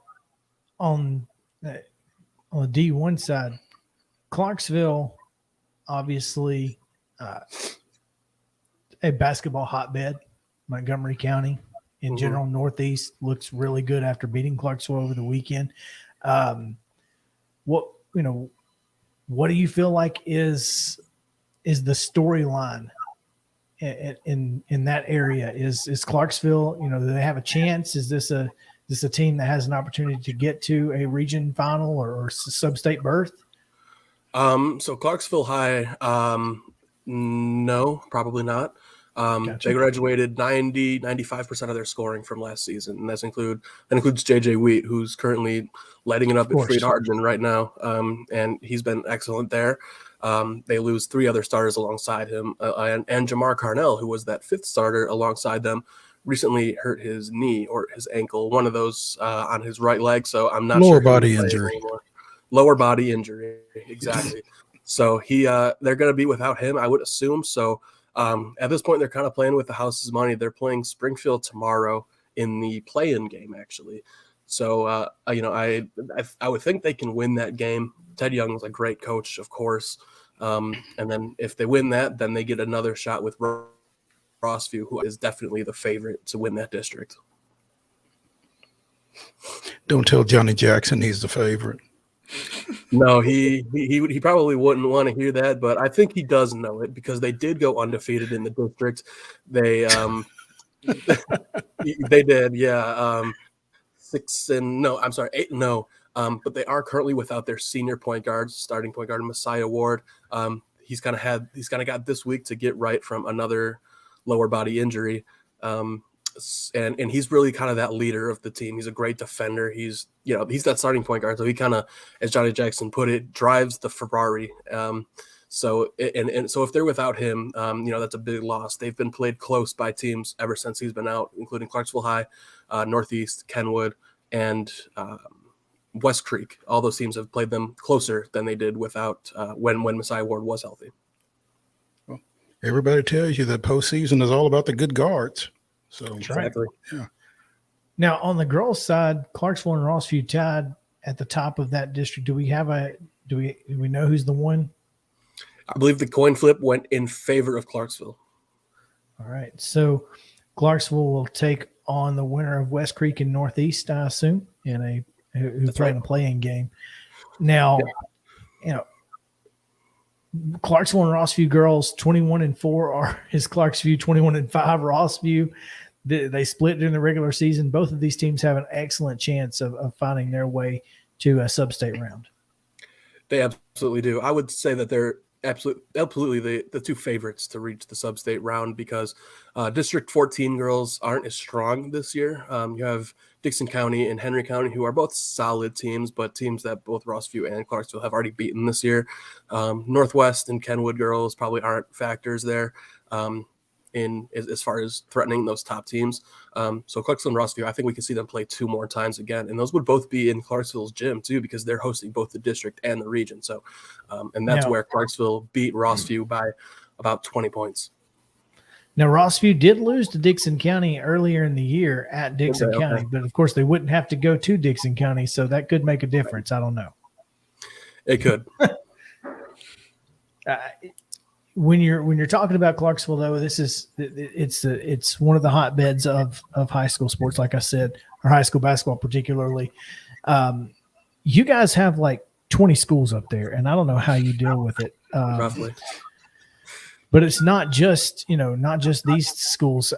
on the D1 side, Clarksville, obviously, a basketball hotbed. Montgomery County in general, Northeast looks really good after beating Clarksville over the weekend. What do you feel like is the storyline in that area? Is Clarksville, do they have a chance? Is this a team that has an opportunity to get to a region final or sub-state berth? So Clarksville High, no, probably not. Gotcha. They graduated 95% of their scoring from last season, and that includes JJ Wheat, who's currently lighting it up at Freed Hardeman right now, and he's been excellent there. They lose 3 other starters alongside him, and Jamar Carnell, who was that 5th starter alongside them, recently hurt his knee or his ankle, one of those on his right leg. So I'm not lower sure. Body injury. Lower body injury, exactly. So they're going to be without him, I would assume. So at this point, they're kind of playing with the house's money. They're playing Springfield tomorrow in the play-in game, actually. So I would think they can win that game. Ted Young's a great coach, of course. And then if they win that, then they get another shot with Rossview, who is definitely the favorite to win that district. Don't tell Johnny Jackson he's the favorite. No, he probably wouldn't want to hear that, but I think he does know it because they did go undefeated in the district. They they did, yeah. 8-0. But they are currently without their senior point guard, starting point guard Messiah Ward. He's kind of got this week to get right from another lower body injury. And he's really kind of that leader of the team. He's a great defender. He's that starting point guard. So he kind of, as Johnny Jackson put it, drives the Ferrari. So if they're without him, that's a big loss. They've been played close by teams ever since he's been out, including Clarksville High, Northeast, Kenwood, and West Creek. All those teams have played them closer than they did without when Messiah Ward was healthy. Well, everybody tells you that postseason is all about the good guards. So exactly. Yeah. Now on the girls' side, Clarksville and Rossview tied at the top of that district. Do we know who's the one? I believe the coin flip went in favor of Clarksville. All right. So Clarksville will take on the winner of West Creek and Northeast, I assume, who played in a play-in game. Now, Clarksville and Rossview girls 21-4 is Clarksview 21-5 Rossview. They split during the regular season. Both of these teams have an excellent chance of finding their way to a sub-state round. They absolutely do. I would say that they're absolutely the 2 favorites to reach the sub-state round because District 14 girls aren't as strong this year. You have Dixon County and Henry County, who are both solid teams, but teams that both Rossview and Clarksville have already beaten this year. Northwest and Kenwood girls probably aren't factors there as far as threatening those top teams. So Clarksville and Rossview, I think we can see them play 2 more times again. And those would both be in Clarksville's gym too, because they're hosting both the district and the region. So, and that's where Clarksville beat Rossview by about 20 points. Now, Rossview did lose to Dixon County earlier in the year at Dixon Okay. County, but of course they wouldn't have to go to Dixon County, so that could make a difference. I don't know. It could. When you're talking about Clarksville, though, it's one of the hotbeds of high school sports, like I said, or high school basketball particularly. You guys have like 20 schools up there, and I don't know how you deal with it. Roughly. But it's not just these schools.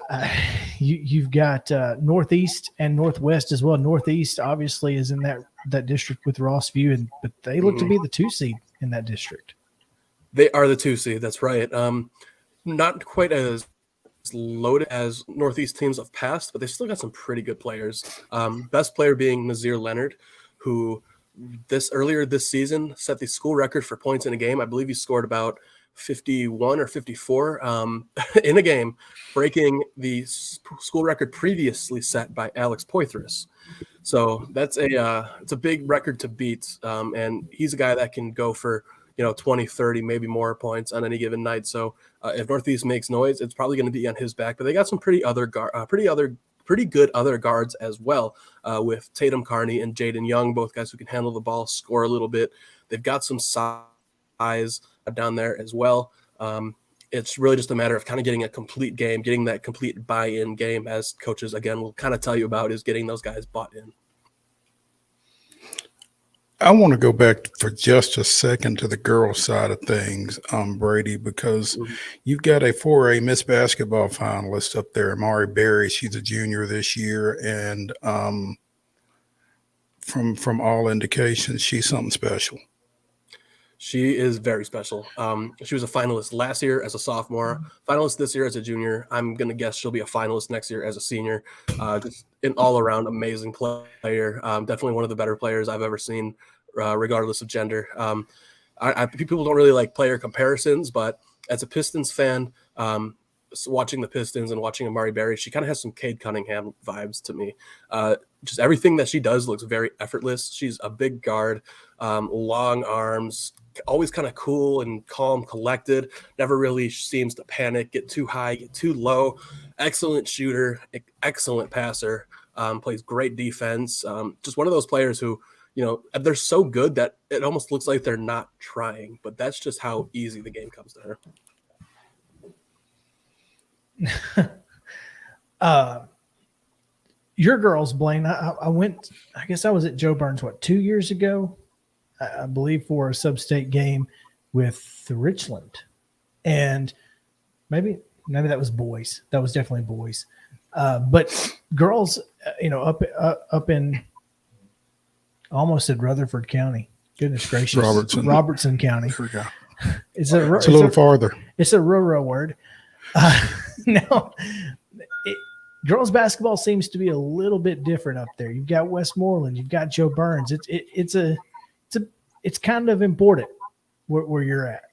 You've got Northeast and Northwest as well. Northeast obviously is in that district with Rossview, but they look to be the 2 seed in that district. They are the 2 seed. That's right. Not quite as loaded as Northeast teams of past, but they still got some pretty good players. Best player being Nazir Leonard, who earlier this season set the school record for points in a game. I believe he scored about 51 or 54 in a game, breaking the school record previously set by Alex Poitras. So that's it's a big record to beat, and he's a guy that can go for 20, 30, maybe more points on any given night. So if Northeast makes noise, it's probably going to be on his back. But they got some pretty good other guards as well, with Tatum Carney and Jaden Young, both guys who can handle the ball, score a little bit. They've got some size down there as well. It's really just a matter of kind of getting a complete game, getting that complete buy-in game, as coaches, again, will kind of tell you about, is getting those guys bought in. I want to go back for just a second to the girls' side of things, Brady, because you've got a 4A Miss Basketball finalist up there, Amari Berry. She's a junior this year, and from all indications, she's something special. She is very special. She was a finalist last year as a sophomore, finalist this year as a junior. I'm going to guess she'll be a finalist next year as a senior. Just an all-around amazing player. Definitely one of the better players I've ever seen, regardless of gender. People don't really like player comparisons, but as a Pistons fan, watching the Pistons and watching Amari Berry, she kind of has some Cade Cunningham vibes to me. Just everything that she does looks very effortless. She's a big guard, long arms, always kind of cool and calm, collected, never really seems to panic, get too high, get too low. Excellent shooter, excellent passer, plays great defense. Just one of those players who, they're so good that it almost looks like they're not trying, but that's just how easy the game comes to her. Your girls, Blaine, I guess I was at Joe Burns, 2 years ago, I believe, for a sub-state game with Richland. And maybe that was boys. That was definitely boys. But girls, up in, I almost said Rutherford County. Goodness gracious. Robertson County. Here we go. It's a little farther. It's a rural word. Now, girls basketball seems to be a little bit different up there. You've got Westmoreland, you've got Joe Burns. It's kind of important where you're at.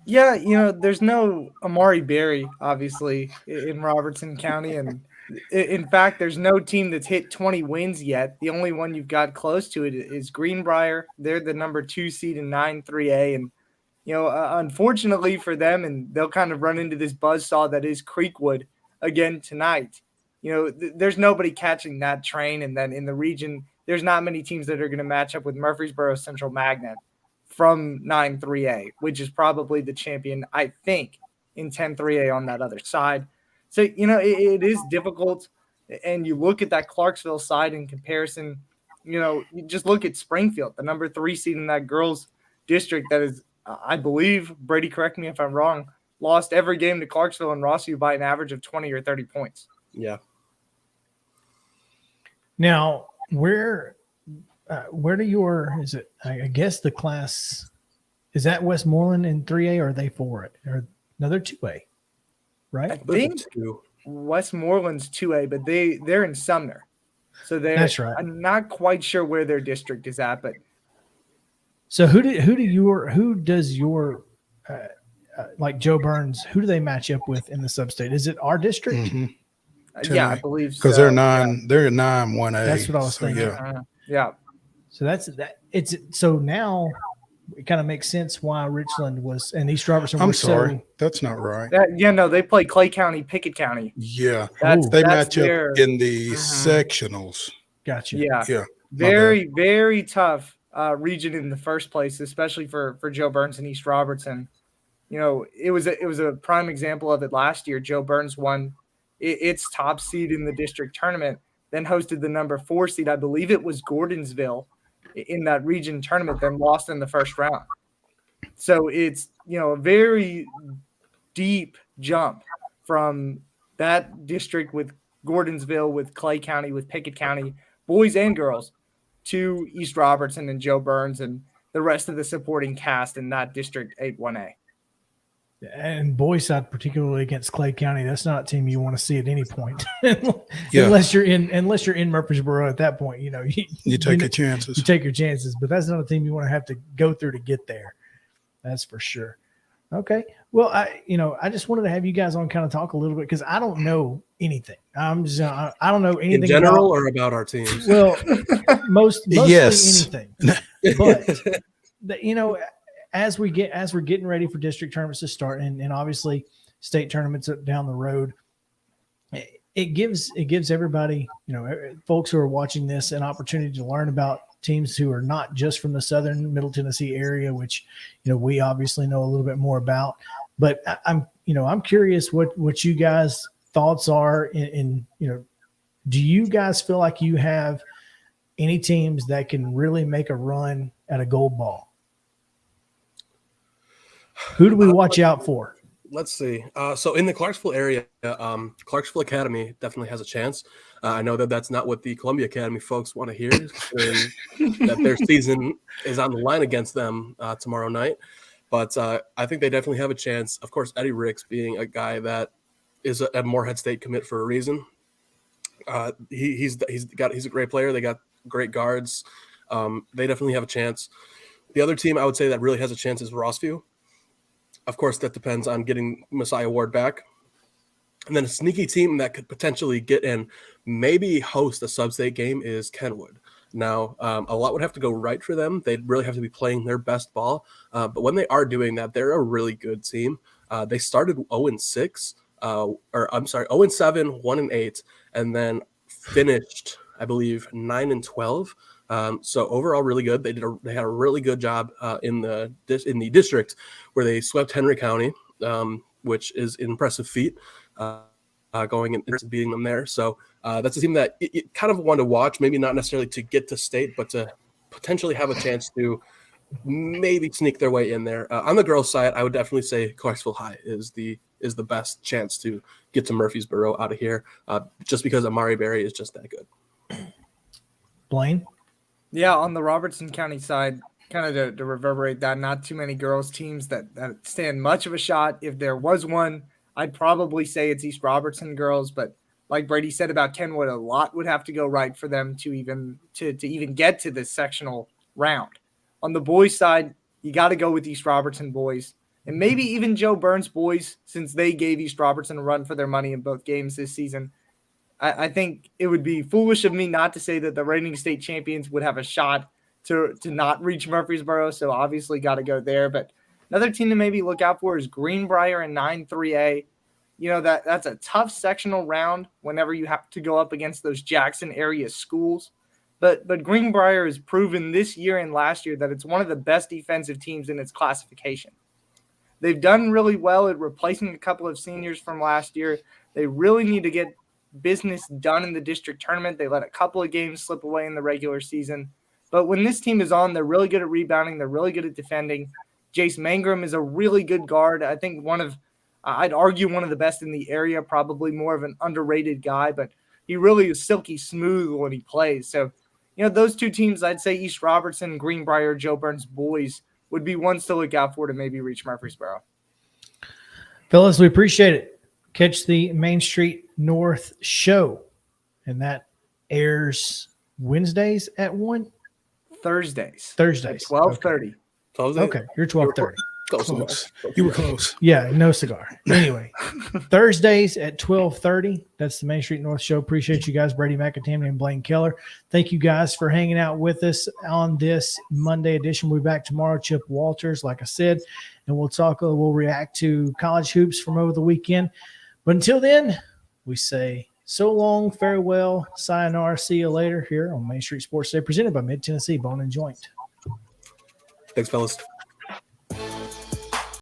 Yeah, there's no Amari Berry, obviously, in Robertson County. And in fact, there's no team that's hit 20 wins yet. The only one you've got close to it is Greenbrier. They're the number 2 seed in 9-3A. And, unfortunately for them, and they'll kind of run into this buzzsaw that is Creekwood again tonight. There's nobody catching that train. And then in the region, there's not many teams that are going to match up with Murfreesboro Central Magnet from 9-3A, which is probably the champion, I think, in 10-3A on that other side. So, it is difficult. And you look at that Clarksville side in comparison, you just look at Springfield, the number 3 seed in that girls district that is, I believe, Brady, correct me if I'm wrong, lost every game to Clarksville and Rossview by an average of 20 or 30 points. Yeah. Now, where do is it? I guess the class, is that Westmoreland in 3A, or are they 4A? Or no, they're 2A, right? I think Westmoreland's 2A, but they're in Sumner, so that's right. I'm not quite sure where their district is at, but so who does your like Joe Burns? Who do they match up with in the sub-state? Is it our district? Mm-hmm. Yeah, I believe so. Because they're 9-1A. That's what I was thinking. Yeah. So that's that. So now it kind of makes sense why Richland was and East Robertson I'm were sorry, so. that's not right. No, they play Clay County, Pickett County. Yeah, That's they that's match up their- in the sectionals. Gotcha. Yeah, Yeah, very very tough region in the first place, especially for Joe Burns and East Robertson. You know, it was a prime example of it last year. Joe Burns won its top seed in the district tournament, then hosted the number 4 seed, I believe it was Gordonsville, in that region tournament, then lost in the first round. So it's, you know, a very deep jump from that district with Gordonsville, with Clay County, with Pickett County, boys and girls, to East Robertson and Joe Burns and the rest of the supporting cast in that District 8-1A. And boys side, particularly against Clay County, that's not a team you want to see at any point, unless you're in Murfreesboro at that point. You know, you take your chances. You take your chances, but that's not a team you want to have to go through to get there. That's for sure. Okay, well, I just wanted to have you guys on, kind of talk a little bit, because I don't know anything. I don't know anything in general about, or about our teams. Well, mostly yes. anything, but you know. As we're getting ready for district tournaments to start, and obviously state tournaments down the road, it gives everybody, you know, folks who are watching this, an opportunity to learn about teams who are not just from the southern Middle Tennessee area, which, you know, we obviously know a little bit more about. But I'm curious what you guys' thoughts are in you know, do you guys feel like you have any teams that can really make a run at a gold ball? Who do we watch out for? Let's see. So in the Clarksville area, Clarksville Academy definitely has a chance. I know that that's not what the Columbia Academy folks want to hear, that their season is on the line against them tomorrow night. But I think they definitely have a chance. Of course, Eddie Ricks being a guy that is a Morehead State commit for a reason. He's a great player. They got great guards. They definitely have a chance. The other team I would say that really has a chance is Rossview. Of course, that depends on getting Messiah Ward back. And then a sneaky team that could potentially get in, maybe host a sub-state game, is Kenwood. Now, a lot would have to go right for them. They'd really have to be playing their best ball. But when they are doing that, they're a really good team. They started 0-6, 0-7, 1-8, and then finished, I believe, 9-12. So overall, really good. They had a really good job in the district where they swept Henry County, which is an impressive feat, going and beating them there. So that's a team that you kind of want to watch, maybe not necessarily to get to state, but to potentially have a chance to maybe sneak their way in there. On the girls' side, I would definitely say Clarksville High is the best chance to get to Murfreesboro out of here, just because Amari Berry is just that good. Blaine? Yeah, on the Robertson County side, kind of to reverberate that, not too many girls teams that stand much of a shot. If there was one, I'd probably say it's East Robertson girls, but like Brady said about Kenwood, a lot would have to go right for them to even get to this sectional round. On the boys' side, you got to go with East Robertson boys, and maybe even Joe Burns boys, since they gave East Robertson a run for their money in both games this season. I think it would be foolish of me not to say that the reigning state champions would have a shot to not reach Murfreesboro, so obviously got to go there. But another team to maybe look out for is Greenbrier in 9-3A. You know, that's a tough sectional round whenever you have to go up against those Jackson area schools. But Greenbrier has proven this year and last year that it's one of the best defensive teams in its classification. They've done really well at replacing a couple of seniors from last year. They really need to get business done in the district tournament. They let a couple of games slip away in the regular season. But when this team is on, they're really good at rebounding. They're really good at defending. Jace Mangrum is a really good guard. I think I'd argue one of the best in the area, probably more of an underrated guy, but he really is silky smooth when he plays. So, you know, those two teams, I'd say East Robertson, Greenbrier, Joe Burns boys would be ones to look out for to maybe reach Murfreesboro. Fellas, we appreciate it. Catch the Main Street North show, and that airs Wednesdays at 1? Thursdays. At 12:30. Okay. Okay, you're 12:30. Close. You were close. Yeah, no cigar. Anyway, Thursdays at 12:30. That's the Main Street North Show. Appreciate you guys, Brady McAtamney and Blaine Keller. Thank you guys for hanging out with us on this Monday edition. We'll be back tomorrow. Chip Walters, like I said, and we'll react to college hoops from over the weekend. But until then, we say so long, farewell, sayonara, see you later here on Main Street Sports Day, presented by Mid Tennessee Bone and Joint. Thanks, fellas.